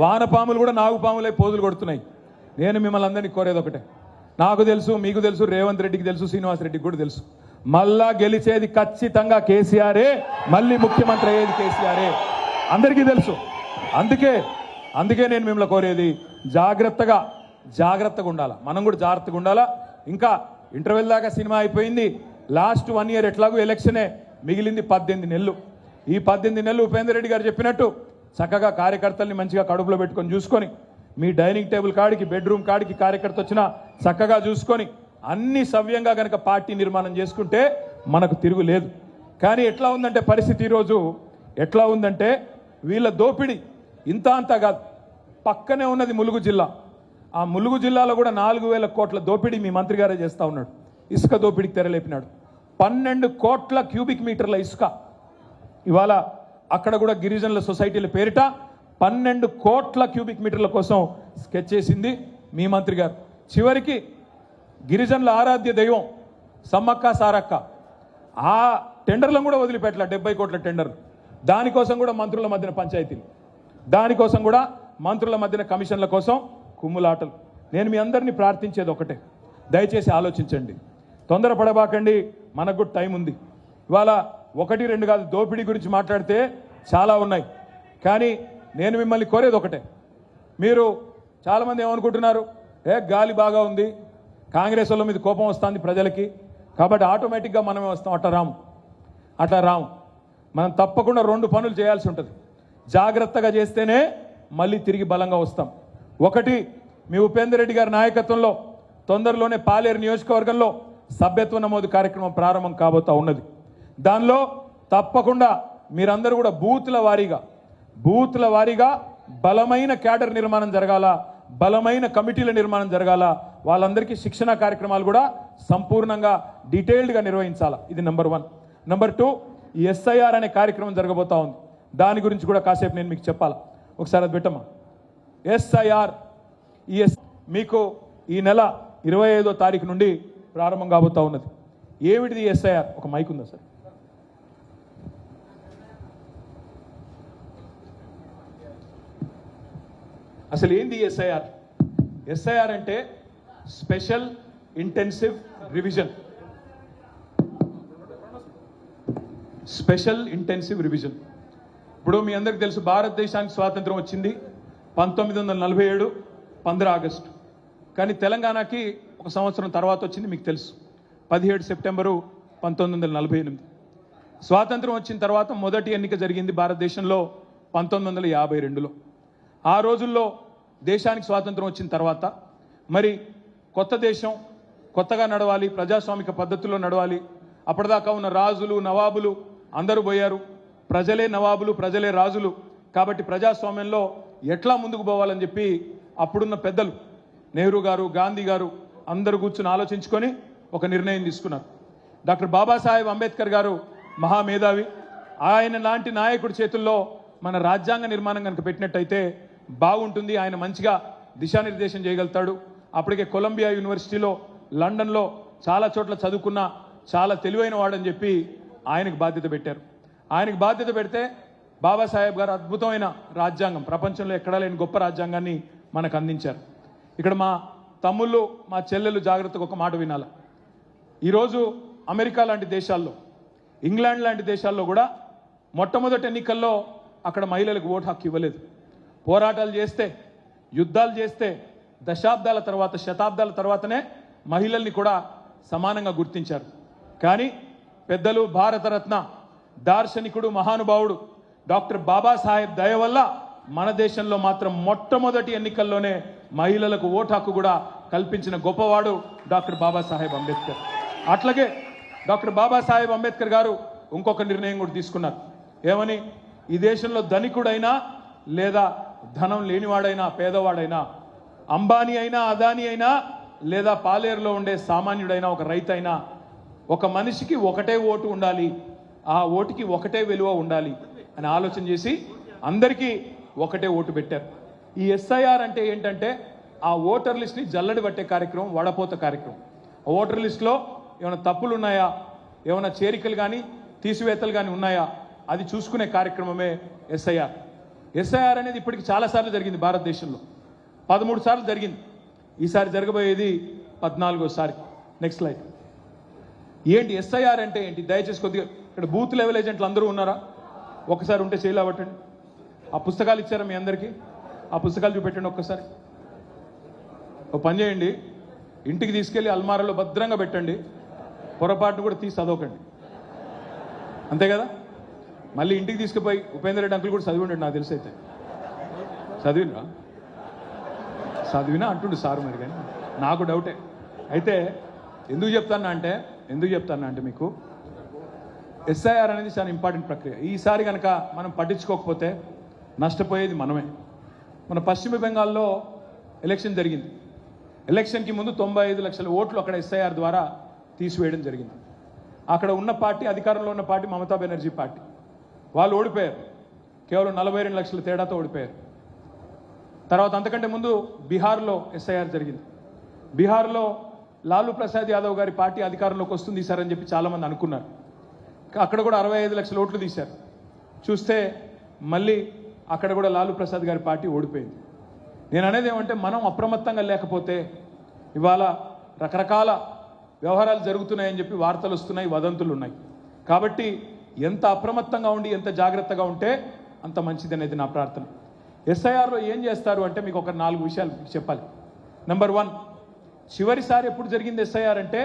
వానపాములు కూడా నాగుపాములై పోదులు కొడుతున్నాయి. నేను మిమ్మల్ని అందరినీ కోరేది ఒకటే. నాకు తెలుసు, మీకు తెలుసు, రేవంత్ రెడ్డికి తెలుసు, శ్రీనివాస్ రెడ్డికి కూడా తెలుసు. మళ్ళా గెలిచేది ఖచ్చితంగా కేసీఆరే, మళ్ళీ ముఖ్యమంత్రి అయ్యేది కేసీఆరే, అందరికీ తెలుసు. అందుకే నేను మిమ్మల్ని కోరేది జాగ్రత్తగా ఉండాలా. మనం కూడా జాగ్రత్తగా ఉండాలా. ఇంకా ఇంటర్వెల్ దాకా సినిమా అయిపోయింది. లాస్ట్ 1 ఇయర్ ఎట్లాగూ ఎలక్షనే మిగిలింది 18 నెలలు. ఈ 18 నెలలు ఉపేందర్ రెడ్డి గారు చెప్పినట్టు చక్కగా కార్యకర్తల్ని మంచిగా కడుపులో పెట్టుకొని చూసుకొని, మీ డైనింగ్ టేబుల్ కాడికి, బెడ్రూమ్ కాడికి కార్యకర్త వచ్చినా చక్కగా చూసుకొని అన్ని సవ్యంగా కనుక పార్టీ నిర్మాణం చేసుకుంటే మనకు తిరుగు లేదు. కానీ ఎట్లా ఉందంటే పరిస్థితి ఈరోజు ఎట్లా ఉందంటే వీళ్ళ దోపిడీ ఇంత అంతా కాదు. పక్కనే ఉన్నది ములుగు జిల్లా. ఆ ములుగు జిల్లాలో కూడా 4,000 కోట్ల దోపిడీ మీ మంత్రి గారే చేస్తూ ఉన్నాడు. ఇసుక దోపిడీకి తెరలేపినాడు. 12 కోట్ల క్యూబిక్ మీటర్ల ఇసుక ఇవాళ అక్కడ కూడా గిరిజనుల సొసైటీల పేరిట 12 కోట్ల క్యూబిక్ మీటర్ల కోసం స్కెచ్ చేసింది మీ మంత్రి గారు. చివరికి గిరిజనుల ఆరాధ్య దైవం సమ్మక్క సారక్క ఆ టెండర్లను కూడా వదిలిపెట్టలే. 70 కోట్ల టెండర్. దానికోసం కూడా మంత్రుల మధ్యన పంచాయతీలు, దానికోసం కూడా మంత్రుల మధ్యన కమిషన్ల కోసం కుమ్ములాటలు. నేను మీ అందరినీ ప్రార్థించేది ఒకటే, దయచేసి ఆలోచించండి, తొందరపడబాకండి. మనకు కూడా టైం ఉంది. ఇవాళ 1, 2 కాదు, దోపిడీ గురించి మాట్లాడితే చాలా ఉన్నాయి. కానీ నేను మిమ్మల్ని కోరేది ఒకటే, మీరు చాలామంది ఏమనుకుంటున్నారు, గాలి బాగా ఉంది, కాంగ్రెస్ వాళ్ళ మీద కోపం వస్తుంది ప్రజలకి, కాబట్టి ఆటోమేటిక్గా మనమే వస్తాం. అట్లా రాము. మనం తప్పకుండా 2 పనులు చేయాల్సి ఉంటుంది. జాగ్రత్తగా చేస్తేనే మళ్ళీ తిరిగి బలంగా వస్తాం. ఒకటి, మీ ఉపేందర్ రెడ్డి గారి నాయకత్వంలో తొందరలోనే పాలేరు నియోజకవర్గంలో సభ్యత్వ నమోదు కార్యక్రమం ప్రారంభం కాబోతా ఉన్నది. దానిలో తప్పకుండా మీరందరూ కూడా బూత్ల వారీగా బలమైన క్యాడర్ నిర్మాణం జరగాల, బలమైన కమిటీల నిర్మాణం జరగాల. వాళ్ళందరికీ శిక్షణ కార్యక్రమాలు కూడా సంపూర్ణంగా డీటెయిల్డ్గా నిర్వహించాలా. ఇది నెంబర్ 1. నెంబర్ 2, ఈ ఎస్ఐఆర్ అనే కార్యక్రమం జరగబోతా ఉంది. దాని గురించి కూడా కాసేపు నేను మీకు చెప్పాలా. ఒకసారి అది పెట్టమ్మా. ఎస్ఐఆర్ మీకు ఈ నెల 25వ తారీఖు నుండి ప్రారంభం కాబోతా ఉన్నది. ఏమిటిది ఎస్ఐఆర్? ఒక మైక్ ఉందా సార్? అసలు ఏంది ఎస్ఐఆర్? ఎస్ఐఆర్ అంటే స్పెషల్ ఇంటెన్సివ్ రివిజన్. ఇప్పుడు మీ అందరికి తెలుసు, భారతదేశానికి స్వాతంత్రం వచ్చింది 1947 15 ఆగస్టు. కానీ తెలంగాణకి 1 సంవత్సరం తర్వాత వచ్చింది, మీకు తెలుసు, 17 సెప్టెంబరు 1948. స్వాతంత్రం వచ్చిన తర్వాత మొదటి ఎన్నిక జరిగింది భారతదేశంలో 1952లో. ఆ రోజుల్లో దేశానికి స్వాతంత్రం వచ్చిన తర్వాత మరి కొత్త దేశం కొత్తగా నడవాలి, ప్రజాస్వామిక పద్ధతుల్లో నడవాలి. అప్పటిదాకా ఉన్న రాజులు నవాబులు అందరూ పోయారు, ప్రజలే నవాబులు ప్రజలే రాజులు. కాబట్టి ప్రజాస్వామ్యంలో ఎట్లా ముందుకు పోవాలని చెప్పి అప్పుడున్న పెద్దలు నెహ్రూ గారు, గాంధీ గారు అందరూ కూర్చుని ఆలోచించుకొని ఒక నిర్ణయం తీసుకున్నారు. డాక్టర్ బాబాసాహెబ్ అంబేద్కర్ గారు మహామేధావి. ఆయన లాంటి నాయకుడి చేతుల్లో మన రాజ్యాంగ నిర్మాణం కనుక పెట్టినట్టయితే బాగుంటుంది. ఆయన మంచిగా దిశానిర్దేశం చేయగలుగుతాడు. అప్పటికే కొలంబియా యూనివర్సిటీలో, లండన్లో చాలా చోట్ల చదువుకున్న చాలా తెలివైన వాడని చెప్పి ఆయనకు బాధ్యత పెట్టారు. ఆయనకు బాధ్యత పెడితే బాబాసాహెబ్ గారు అద్భుతమైన రాజ్యాంగం, ప్రపంచంలో ఎక్కడా లేని గొప్ప రాజ్యాంగాన్ని మనకు అందించారు. ఇక్కడ మా తమ్ముళ్ళు మా చెల్లెలు జాగ్రత్తగా ఒక మాట వినాలి. ఈరోజు అమెరికా లాంటి దేశాల్లో, ఇంగ్లాండ్ లాంటి దేశాల్లో కూడా మొట్టమొదటి ఎన్నికల్లో అక్కడ మహిళలకు ఓటు హక్కు ఇవ్వలేదు. పోరాటాలు చేస్తే, యుద్ధాలు చేస్తే దశాబ్దాల తర్వాత, శతాబ్దాల తర్వాతనే మహిళల్ని కూడా సమానంగా గుర్తించారు. కానీ పెద్దలు భారతరత్న దార్శనికుడు మహానుభావుడు డాక్టర్ బాబాసాహెబ్ దయ వల్ల మన దేశంలో మాత్రం మొట్టమొదటి ఎన్నికల్లోనే మహిళలకు ఓటు హక్కు కూడా కల్పించిన గొప్పవాడు డాక్టర్ బాబాసాహెబ్ అంబేద్కర్. అట్లాగే డాక్టర్ బాబాసాహెబ్ అంబేద్కర్ గారు ఇంకొక నిర్ణయం కూడా తీసుకున్నారు. ఏమని? ఈ దేశంలో ధనికుడైనా లేదా ధనం లేనివాడైనా, పేదవాడైనా, అంబానీ అయినా, అదానీ అయినా, లేదా పాలేరులో ఉండే సామాన్యుడైనా, ఒక రైతు అయినా, ఒక మనిషికి ఒకటే ఓటు ఉండాలి, ఆ ఓటుకి ఒకటే విలువ ఉండాలి అని ఆలోచన చేసి అందరికీ ఒకటే ఓటు పెట్టారు. ఈ ఎస్ఐఆర్ అంటే ఏంటంటే ఆ ఓటర్ లిస్ట్ని జల్లడి పట్టే కార్యక్రమం, వడపోత కార్యక్రమం. ఓటర్ లిస్టులో ఏమైనా తప్పులు ఉన్నాయా, ఏమైనా చేరికలు కానీ తీసివేతలు కానీ ఉన్నాయా, అది చూసుకునే కార్యక్రమమే ఎస్ఐఆర్. ఎస్ఐఆర్ అనేది ఇప్పటికి చాలాసార్లు జరిగింది భారతదేశంలో, 13 సార్లు జరిగింది. ఈసారి జరగబోయేది 14వ. Next slide. ఏంటి ఎస్ఐఆర్ అంటే ఏంటి? దయచేసి కొద్దిగా ఇక్కడ బూత్ లెవెల్ ఏజెంట్లు అందరూ ఉన్నారా? ఒకసారి ఉంటే చేయలేవట్టండి. ఆ పుస్తకాలు ఇచ్చారా మీ అందరికీ? ఆ పుస్తకాలు చూపెట్టండి ఒక్కసారి. ఒక పని చేయండి, ఇంటికి తీసుకెళ్ళి అల్మారాలో భద్రంగా పెట్టండి, పొరపాటును కూడా తీసి చదవకండి, అంతే కదా? మళ్ళీ ఇంటికి తీసుకుపోయి ఉపేందర్ రెడ్డి అంకుల్ కూడా చదివి ఉండండి, నాకు తెలిసి అయితే చదివినా అంటుండు సారు మరి, కానీ నాకు డౌటే. అయితే ఎందుకు చెప్తానా అంటే మీకు ఎస్ఐఆర్ అనేది చాలా ఇంపార్టెంట్ ప్రక్రియ. ఈసారి కనుక మనం పట్టించుకోకపోతే నష్టపోయేది మనమే. మన పశ్చిమ బెంగాల్లో ఎలక్షన్ జరిగింది. ఎలక్షన్కి ముందు 95 లక్షల ఓట్లు అక్కడ ఎస్ఐఆర్ ద్వారా తీసివేయడం జరిగింది. అక్కడ ఉన్న పార్టీ, అధికారంలో ఉన్న పార్టీ మమతా బెనర్జీ పార్టీ. వాళ్ళు ఓడిపోయారు, కేవలం 42 లక్షల తేడాతో ఓడిపోయారు. తర్వాత అంతకంటే ముందు బీహార్లో ఎస్ఐఆర్ జరిగింది. బీహార్లో లాలూ ప్రసాద్ యాదవ్ గారి పార్టీ అధికారంలోకి వస్తుంది ఈసారని చెప్పి చాలామంది అనుకున్నారు. అక్కడ కూడా 65 లక్షల ఓట్లు తీశారు. చూస్తే మళ్ళీ అక్కడ కూడా లాలూ ప్రసాద్ గారి పార్టీ ఓడిపోయింది. నేను అనేది ఏమంటే, మనం అప్రమత్తంగా లేకపోతే ఇవాళ రకరకాల వ్యవహారాలు జరుగుతున్నాయని చెప్పి వార్తలు వస్తున్నాయి, వదంతులు ఉన్నాయి. కాబట్టి ఎంత అప్రమత్తంగా ఉండి ఎంత జాగ్రత్తగా ఉంటే అంత మంచిది అనేది నా ప్రార్థన. ఎస్ఐఆర్లో ఏం చేస్తారు అంటే మీకు ఒక 4 విషయాలు చెప్పాలి. నెంబర్ 1, చివరిసారి ఎప్పుడు జరిగింది ఎస్ఐఆర్ అంటే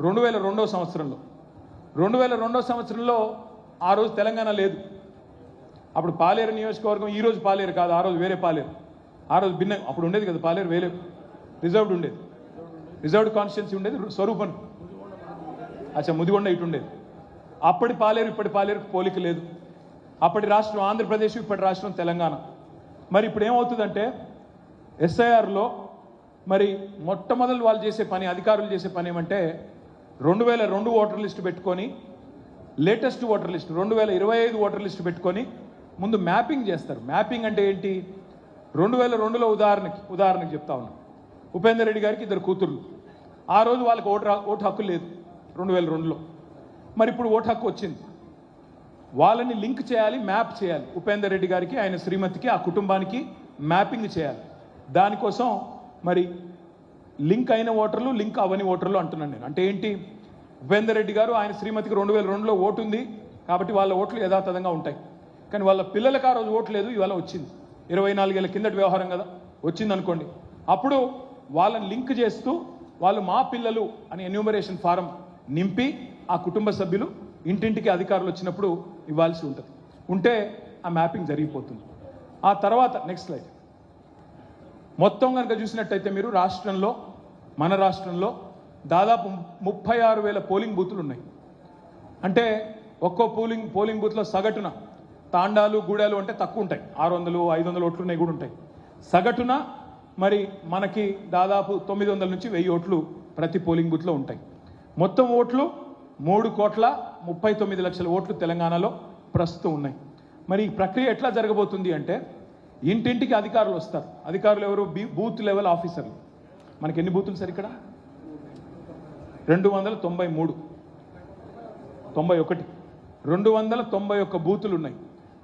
2002వ సంవత్సరంలో. 2002వ సంవత్సరంలో ఆ రోజు తెలంగాణ లేదు. అప్పుడు పాలేరు నియోజకవర్గం, ఈ రోజు పాలేరు కాదు, ఆ రోజు వేరే పాలేరు. ఆ రోజు భిన్నం, అప్పుడు ఉండేది కదా పాలేరు, వేరే రిజర్వ్డ్ ఉండేది, రిజర్వ్డ్ కాన్స్టిట్యున్సీ ఉండేది. స్వరూపం అచ్చా ముదిగొండ ఇటు ఉండేది. అప్పటి పాలేరు ఇప్పటి పాలేరుకు పోలిక లేదు. అప్పటి రాష్ట్రం ఆంధ్రప్రదేశ్, ఇప్పటి రాష్ట్రం తెలంగాణ. మరి ఇప్పుడు ఏమవుతుందంటే ఎస్ఐఆర్లో మరి మొట్టమొదటి వాళ్ళు చేసే పని, అధికారులు చేసే పని ఏమంటే 2002 ఓటర్ లిస్టు పెట్టుకొని, latest voter list 2025 voter list పెట్టుకొని ముందు మ్యాపింగ్ చేస్తారు. మ్యాపింగ్ అంటే ఏంటి? 2002లో ఉదాహరణకి చెప్తా ఉన్నాం. ఉపేందర్ రెడ్డి గారికి 2 కూతుర్లు. ఆ రోజు వాళ్ళకి ఓటు హక్కు లేదు 2002లో. మరి ఇప్పుడు ఓటు హక్కు వచ్చింది. వాళ్ళని లింక్ చేయాలి, మ్యాప్ చేయాలి. ఉపేందర్ రెడ్డి గారికి, ఆయన శ్రీమతికి, ఆ కుటుంబానికి మ్యాపింగ్ చేయాలి. దానికోసం మరి లింక్ అయిన ఓటర్లు, లింక్ అవని ఓటర్లు అంటున్నాను నేను. అంటే ఏంటి? ఉపేందర్ రెడ్డి గారు, ఆయన శ్రీమతికి 2002లో ఓటు ఉంది కాబట్టి వాళ్ళ ఓట్లు యథాతథంగా ఉంటాయి. కానీ వాళ్ళ పిల్లలకు ఆ రోజు ఓటు లేదు, ఇవాళ వచ్చింది. 24 ఏళ్ళ కిందటి వ్యవహారం కదా, వచ్చింది అనుకోండి. అప్పుడు వాళ్ళని లింక్ చేస్తూ వాళ్ళు మా పిల్లలు అని ఎన్యూమరేషన్ ఫారం నింపి ఆ కుటుంబ సభ్యులు ఇంటింటికి అధికారులు వచ్చినప్పుడు ఇవ్వాల్సి ఉంటుంది. ఉంటే ఆ మ్యాపింగ్ జరిగిపోతుంది. ఆ తర్వాత నెక్స్ట్ స్లైడ్. మొత్తం కనుక చూసినట్టయితే మీరు రాష్ట్రంలో, మన రాష్ట్రంలో దాదాపు 36,000 పోలింగ్ బూతులు ఉన్నాయి. అంటే ఒక్కో పోలింగ్ బూత్లో సగటున తాండాలు, గూడాలు అంటే తక్కువ ఉంటాయి, 600, 500 ఓట్లు ఉన్నాయి కూడా ఉంటాయి. సగటున మరి మనకి దాదాపు 900 నుంచి 1000 ఓట్లు ప్రతి పోలింగ్ బూత్లో ఉంటాయి. మొత్తం ఓట్లు 3,39,00,000 ఓట్లు తెలంగాణలో ప్రస్తుతం ఉన్నాయి. మరి ఈ ప్రక్రియ ఎట్లా జరగబోతుంది అంటే, ఇంటింటికి అధికారులు వస్తారు. అధికారులు ఎవరు? బూత్ లెవెల్ ఆఫీసర్లు. మనకి ఎన్ని బూతులు సార్ ఇక్కడ? 293, 91, 291 బూతులు ఉన్నాయి.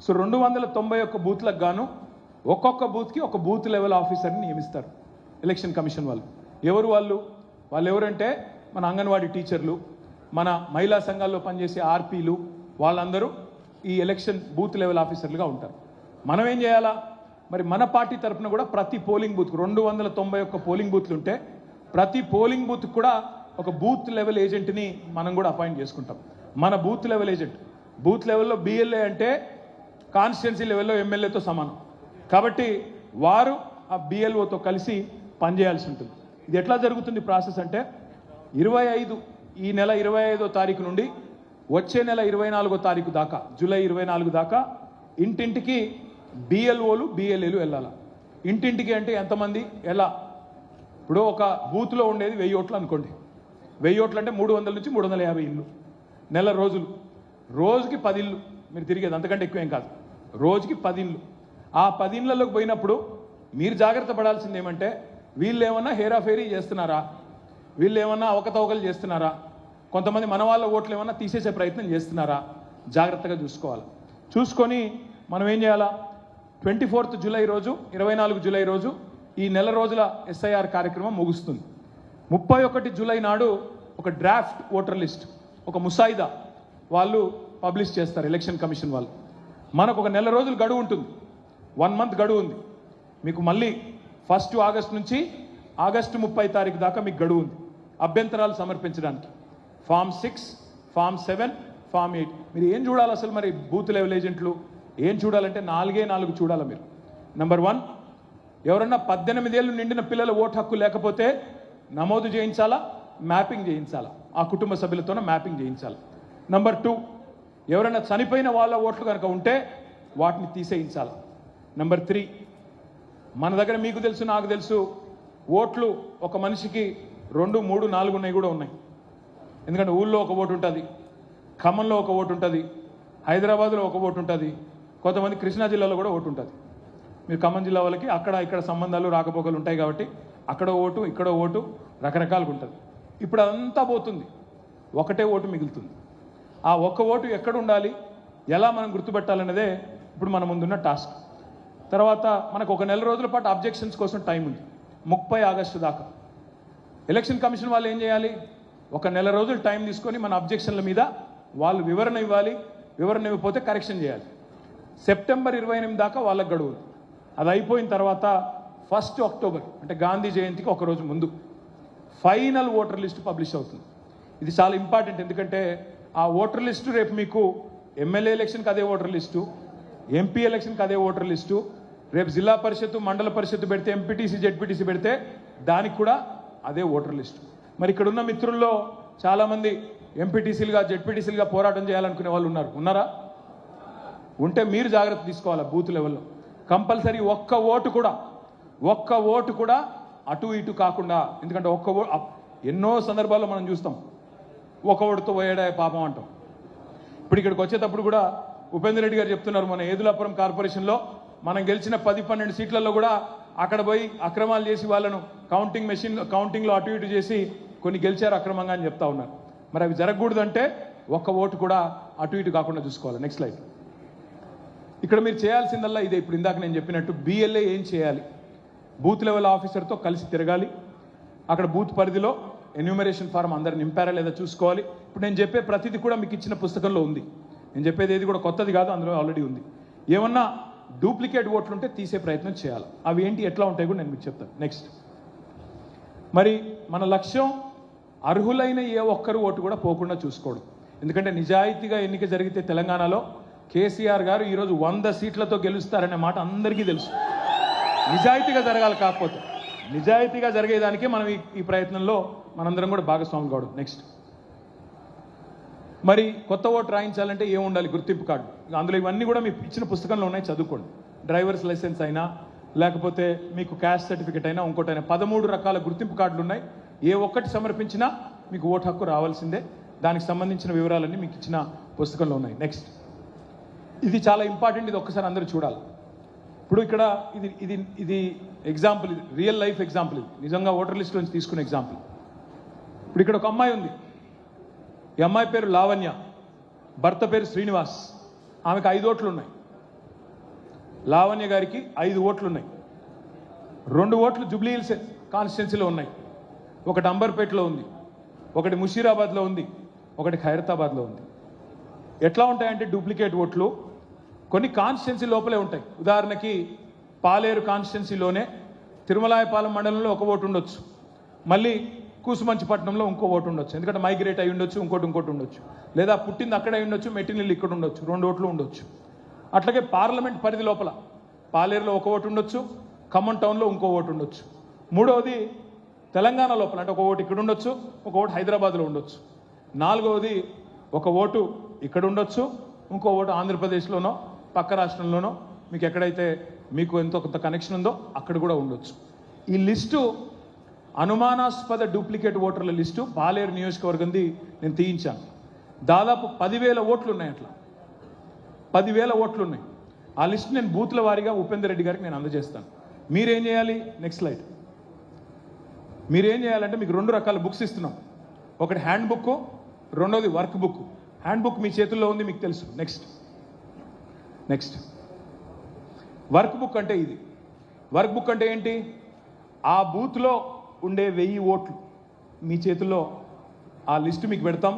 సో 291 బూత్లకు గాను ఒక్కొక్క బూత్కి ఒక బూత్ లెవెల్ ఆఫీసర్ని నియమిస్తారు ఎలక్షన్ కమిషన్ వాళ్ళు. ఎవరు వాళ్ళు? వాళ్ళు ఎవరంటే మన అంగన్వాడీ టీచర్లు, మన మహిళా సంఘాల్లో పనిచేసే ఆర్పీలు, వాళ్ళందరూ ఈ ఎలక్షన్ బూత్ లెవెల్ ఆఫీసర్లుగా ఉంటారు. మనం ఏం చేయాలా? మరి మన పార్టీ తరఫున కూడా ప్రతి పోలింగ్ బూత్, 291 పోలింగ్ బూత్లు ఉంటే ప్రతి పోలింగ్ బూత్ కూడా ఒక బూత్ లెవెల్ ఏజెంట్ని మనం కూడా అపాయింట్ చేసుకుంటాం. మన బూత్ లెవెల్ ఏజెంట్, బూత్ లెవెల్లో బిఎల్ఏ అంటే కాన్స్టిట్యున్సీ లెవెల్లో ఎమ్మెల్యేతో సమానం. కాబట్టి వారు ఆ బిఎల్ఓతో కలిసి పనిచేయాల్సి ఉంటుంది. ఇది ఎట్లా జరుగుతుంది ప్రాసెస్ అంటే, 25 ఈ నెల 25వ తారీఖు నుండి వచ్చే నెల 24వ తారీఖు దాకా, జూలై 24 దాకా ఇంటింటికి బిఎల్ఓలు, బిఎల్ఏలు వెళ్ళాలి. ఇంటింటికి అంటే ఎంతమంది? ఎలా? ఇప్పుడు ఒక బూత్లో ఉండేది 1000 ఓట్లు అనుకోండి. 1000 ఓట్లు అంటే 300 నుంచి 350 ఇళ్ళు, నెల రోజులు, రోజుకి 10 ఇళ్ళు మీరు తిరిగేది, అంతకంటే ఎక్కువేం కాదు. రోజుకి 10 ఇళ్ళు. ఆ 10 ఇళ్ళలోకి పోయినప్పుడు మీరు జాగ్రత్త పడాల్సింది ఏమంటే, వీళ్ళు ఏమన్నా హేరాఫేరీ చేస్తున్నారా, వీళ్ళు ఏమన్నా అవకతవకలు చేస్తున్నారా, కొంతమంది మన వాళ్ళ ఓట్లు ఏమన్నా తీసేసే ప్రయత్నం చేస్తున్నారా, జాగ్రత్తగా చూసుకోవాలి. చూసుకొని మనం ఏం చేయాలా? 24th జూలై రోజు, 24 జూలై రోజు ఈ నెల రోజుల ఎస్ఐఆర్ కార్యక్రమం ముగుస్తుంది. 31 జూలై నాడు ఒక డ్రాఫ్ట్ ఓటర్ లిస్ట్, ఒక ముసాయిదా వాళ్ళు పబ్లిష్ చేస్తారు ఎలక్షన్ కమిషన్ వాళ్ళు. మనకు ఒక నెల రోజులు గడువు ఉంటుంది, 1 మంత్ గడువు ఉంది మీకు. మళ్ళీ 1 ఆగస్టు నుంచి ఆగస్టు 30 తారీఖు దాకా మీకు గడువు ఉంది అభ్యంతరాలు సమర్పించడానికి. Form 6, form 7, form 8. మీరు ఏం చూడాలి అసలు? మరి బూత్ లెవెల్ ఏజెంట్లు ఏం చూడాలంటే 4 చూడాలి మీరు. నెంబర్ 1, ఎవరన్నా 18 ఏళ్ళు నిండిన పిల్లల ఓటు హక్కు లేకపోతే నమోదు చేయించాలా, మ్యాపింగ్ చేయించాలా, ఆ కుటుంబ సభ్యులతోనే మ్యాపింగ్ చేయించాలి. నెంబర్ 2, ఎవరైనా చనిపోయిన వాళ్ళ ఓట్లు కనుక ఉంటే వాటిని తీసేయించాలి. నెంబర్ 3, మన దగ్గర మీకు తెలుసు నాకు తెలుసు ఓట్లు ఒక మనిషికి 2, 3, 4 ఉన్నాయి కూడా ఉన్నాయి. ఎందుకంటే ఊళ్ళో ఒక ఓటు ఉంటుంది, ఖమ్మంలో ఒక ఓటు ఉంటుంది, హైదరాబాద్లో ఒక ఓటు ఉంటుంది, కొంతమంది కృష్ణా జిల్లాలో కూడా ఓటు ఉంటుంది. మీరు ఖమ్మం జిల్లా వాళ్ళకి అక్కడ ఇక్కడ సంబంధాలు రాకపోకలు ఉంటాయి కాబట్టి అక్కడ ఓటు ఇక్కడ ఓటు రకరకాలుగా ఉంటుంది. ఇప్పుడు అదంతా పోతుంది, ఒకటే ఓటు మిగులుతుంది. ఆ ఒక్క ఓటు ఎక్కడ ఉండాలి, ఎలా మనం గుర్తుపెట్టాలన్నదే ఇప్పుడు మన ముందున్న టాస్క్. తర్వాత మనకు ఒక నెల రోజుల పాటు అబ్జెక్షన్స్ కోసం టైం ఉంది, 30 ఆగస్టు దాకా. ఎలక్షన్ కమిషన్ వాళ్ళు ఏం చేయాలి, ఒక నెల రోజులు టైం తీసుకొని మన అబ్జెక్షన్ల మీద వాళ్ళు వివరణ ఇవ్వాలి. వివరణ ఇవ్వకపోతే కరెక్షన్ చేయాలి. సెప్టెంబర్ 28 దాకా వాళ్ళకి గడువు. అది అయిపోయిన తర్వాత 1 అక్టోబర్ అంటే గాంధీ జయంతికి ఒక రోజు ముందు ఫైనల్ ఓటర్ లిస్ట్ పబ్లిష్ అవుతుంది. ఇది చాలా ఇంపార్టెంట్, ఎందుకంటే ఆ ఓటర్ లిస్టు రేపు మీకు ఎమ్మెల్యే ఎలక్షన్కి అదే ఓటర్ లిస్టు, ఎంపీ ఎలక్షన్కి అదే ఓటర్ లిస్టు, రేపు జిల్లా పరిషత్తు మండల పరిషత్తు పెడితే ఎంపీటీసీ జెడ్పీటీసీ పెడితే దానికి కూడా అదే ఓటర్ లిస్టు. మరి ఇక్కడ ఉన్న మిత్రుల్లో చాలామంది ఎంపీటీసీలుగా జెడ్పీటీసీలుగా పోరాటం చేయాలనుకునే వాళ్ళు ఉన్నారా? ఉంటే మీరు జాగ్రత్త తీసుకోవాలి. బూత్ లెవెల్లో కంపల్సరీ ఒక్క ఓటు కూడా అటు ఇటు కాకుండా. ఎందుకంటే ఎన్నో సందర్భాల్లో మనం చూస్తాం ఒక ఓటుతో పోయాడే పాపం అంటాం. ఇప్పుడు ఇక్కడికి వచ్చేటప్పుడు కూడా ఉపేందర్ రెడ్డి గారు చెప్తున్నారు, మన ఏదులాపురం కార్పొరేషన్లో మనం గెలిచిన 10-12 సీట్లలో కూడా అక్కడ పోయి అక్రమాలు చేసి వాళ్ళను కౌంటింగ్లో అటు ఇటు చేసి కొన్ని గెలిచారు అక్రమంగా అని చెప్తా ఉన్నారు. మరి అవి జరగకూడదంటే ఒక్క ఓటు కూడా అటు ఇటు కాకుండా చూసుకోవాలి. Next slide. ఇక్కడ మీరు చేయాల్సిందల్లా ఇదే. ఇప్పుడు ఇందాక నేను చెప్పినట్టు బిఎల్ఏ ఏం చేయాలి, బూత్ లెవెల్ ఆఫీసర్తో కలిసి తిరగాలి. అక్కడ బూత్ పరిధిలో ఎన్యూమరేషన్ ఫారం అందరు నింపారా లేదా చూసుకోవాలి. ఇప్పుడు నేను చెప్పే ప్రతిదీ కూడా మీకు ఇచ్చిన పుస్తకంలో ఉంది. నేను చెప్పేది ఏది కూడా కొత్తది కాదు, అందులో ఆల్రెడీ ఉంది. ఏమన్నా డూప్లికేట్ ఓట్లు ఉంటే తీసే ప్రయత్నం చేయాలి. అవి ఏంటి ఎట్లా ఉంటాయి కూడా నేను మీకు చెప్తాను. నెక్స్ట్, మరి మన లక్ష్యం అర్హులైన ఏ ఒక్కరు ఓటు కూడా పోకుండా చూసుకోవడం. ఎందుకంటే నిజాయితీగా ఎన్నిక జరిగితే తెలంగాణలో కేసీఆర్ గారు ఈరోజు 100 సీట్లతో గెలుస్తారనే మాట అందరికీ తెలుసు. నిజాయితీగా జరగాలి, కాకపోతే నిజాయితీగా జరిగేదానికే మనం ఈ ప్రయత్నంలో మనందరం కూడా భాగస్వాములు కావడం. నెక్స్ట్, మరి కొత్త ఓటు రాయించాలంటే ఏముండాలి, గుర్తింపు కార్డు. అందులో ఇవన్నీ కూడా మీకు ఇచ్చిన పుస్తకంలో ఉన్నాయి, చదువుకోండి. డ్రైవర్స్ లైసెన్స్ అయినా లేకపోతే మీకు క్యాస్ట్ సర్టిఫికేట్ అయినా ఇంకోటైనా 13 రకాల గుర్తింపు కార్డులు ఉన్నాయి. ఏ ఒక్కటి సమర్పించినా మీకు ఓటు హక్కు రావాల్సిందే. దానికి సంబంధించిన వివరాలన్నీ మీకు ఇచ్చిన పుస్తకంలో ఉన్నాయి. నెక్స్ట్, ఇది చాలా ఇంపార్టెంట్, ఇది ఒక్కసారి అందరూ చూడాలి. ఇప్పుడు ఇక్కడ ఇది ఎగ్జాంపుల్, ఇది రియల్ లైఫ్ ఎగ్జాంపుల్, ఇది నిజంగా ఓటర్ లిస్ట్ నుంచి తీసుకునే ఎగ్జాంపుల్. ఇప్పుడు ఇక్కడ ఒక అమ్మాయి ఉంది. ఈ అమ్మాయి పేరు లావణ్య, భర్త పేరు శ్రీనివాస్. ఆమెకు 5 ఓట్లు ఉన్నాయి. లావణ్య గారికి 5 ఓట్లు ఉన్నాయి. 2 ఓట్లు జూబ్లీ హిల్స్ కాన్స్టిట్యున్సీలో ఉన్నాయి. ఒకటి అంబర్పేటలో ఉంది, ఒకటి ముషీరాబాద్లో ఉంది, ఒకటి ఖైరతాబాద్లో ఉంది. ఎట్లా ఉంటాయంటే డూప్లికేట్ ఓట్లు కొన్ని కాన్స్టిట్యున్సీ లోపలే ఉంటాయి. ఉదాహరణకి పాలేరు కాన్స్టిట్యున్సీలోనే తిరుమలాయపాలెం మండలంలో ఒక ఓటు ఉండొచ్చు, మళ్ళీ కూసుమంచిపట్నంలో ఇంకో ఓటు ఉండొచ్చు. ఎందుకంటే మైగ్రేట్ అయి ఉండొచ్చు, ఇంకోటి ఉండొచ్చు. లేదా పుట్టింది అక్కడ అయి ఉండొచ్చు, మెట్టినిల్లు ఇక్కడ ఉండొచ్చు, 2 ఓట్లు ఉండొచ్చు. అట్లాగే పార్లమెంట్ పరిధి లోపల పాలేరులో ఒక ఓటు ఉండొచ్చు, ఖమ్మం టౌన్లో ఇంకో ఓటు ఉండొచ్చు. మూడవది తెలంగాణ లోపల అంటే ఒక ఓటు ఇక్కడ ఉండొచ్చు, ఒక ఓటు హైదరాబాద్లో ఉండొచ్చు. నాలుగవది ఒక ఓటు ఇక్కడ ఉండొచ్చు, ఇంకో ఓటు ఆంధ్రప్రదేశ్లోనో పక్క రాష్ట్రంలోనో మీకు ఎక్కడైతే మీకు ఎంతో కొంత కనెక్షన్ ఉందో అక్కడ కూడా ఉండొచ్చు. ఈ లిస్టు అనుమానాస్పద డూప్లికేట్ ఓటర్ల లిస్టు పాలేరు నియోజకవర్గంది నేను తీయించాను. దాదాపు 10,000 ఓట్లు ఉన్నాయి. అట్లా 10,000 ఓట్లు ఉన్నాయి. ఆ లిస్ట్ నేను బూత్ల వారీగా ఉపేందర్ రెడ్డి గారికి నేను అందజేస్తాను. మీరేం చేయాలి, నెక్స్ట్ స్లైడ్. మీరేం చేయాలంటే మీకు 2 రకాల బుక్స్ ఇస్తున్నాం. ఒకటి హ్యాండ్ బుక్, రెండోది వర్క్ బుక్. హ్యాండ్ బుక్ మీ చేతుల్లో ఉంది, మీకు తెలుసు. నెక్స్ట్ వర్క్ బుక్ అంటే ఇది. వర్క్ బుక్ అంటే ఏంటి, ఆ బూత్లో ఉండే 1000 ఓట్లు మీ చేతుల్లో ఆ లిస్టు మీకు పెడతాం.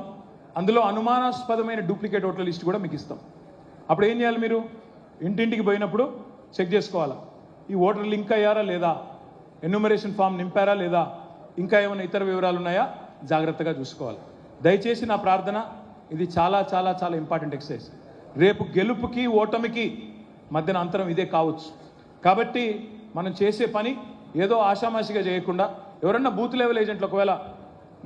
అందులో అనుమానాస్పదమైన డూప్లికేట్ ఓట్ల లిస్టు కూడా మీకు ఇస్తాం. అప్పుడు ఏం చేయాలి, మీరు ఇంటింటికి పోయినప్పుడు చెక్ చేసుకోవాలా, ఈ ఓటర్ లింక్ అయ్యారా లేదా, ఎన్యూమరేషన్ ఫామ్ నింపారా లేదా, ఇంకా ఏమైనా ఇతర వివరాలు ఉన్నాయా జాగ్రత్తగా చూసుకోవాలి. దయచేసి నా ప్రార్థన, ఇది చాలా చాలా చాలా ఇంపార్టెంట్ ఎక్సర్సైజ్. రేపు గెలుపుకి ఓటమికి మధ్యన అంతరం ఇదే కావచ్చు. కాబట్టి మనం చేసే పని ఏదో ఆషామాషిగా చేయకుండా, ఎవరన్నా బూత్ లెవెల్ ఏజెంట్లు ఒకవేళ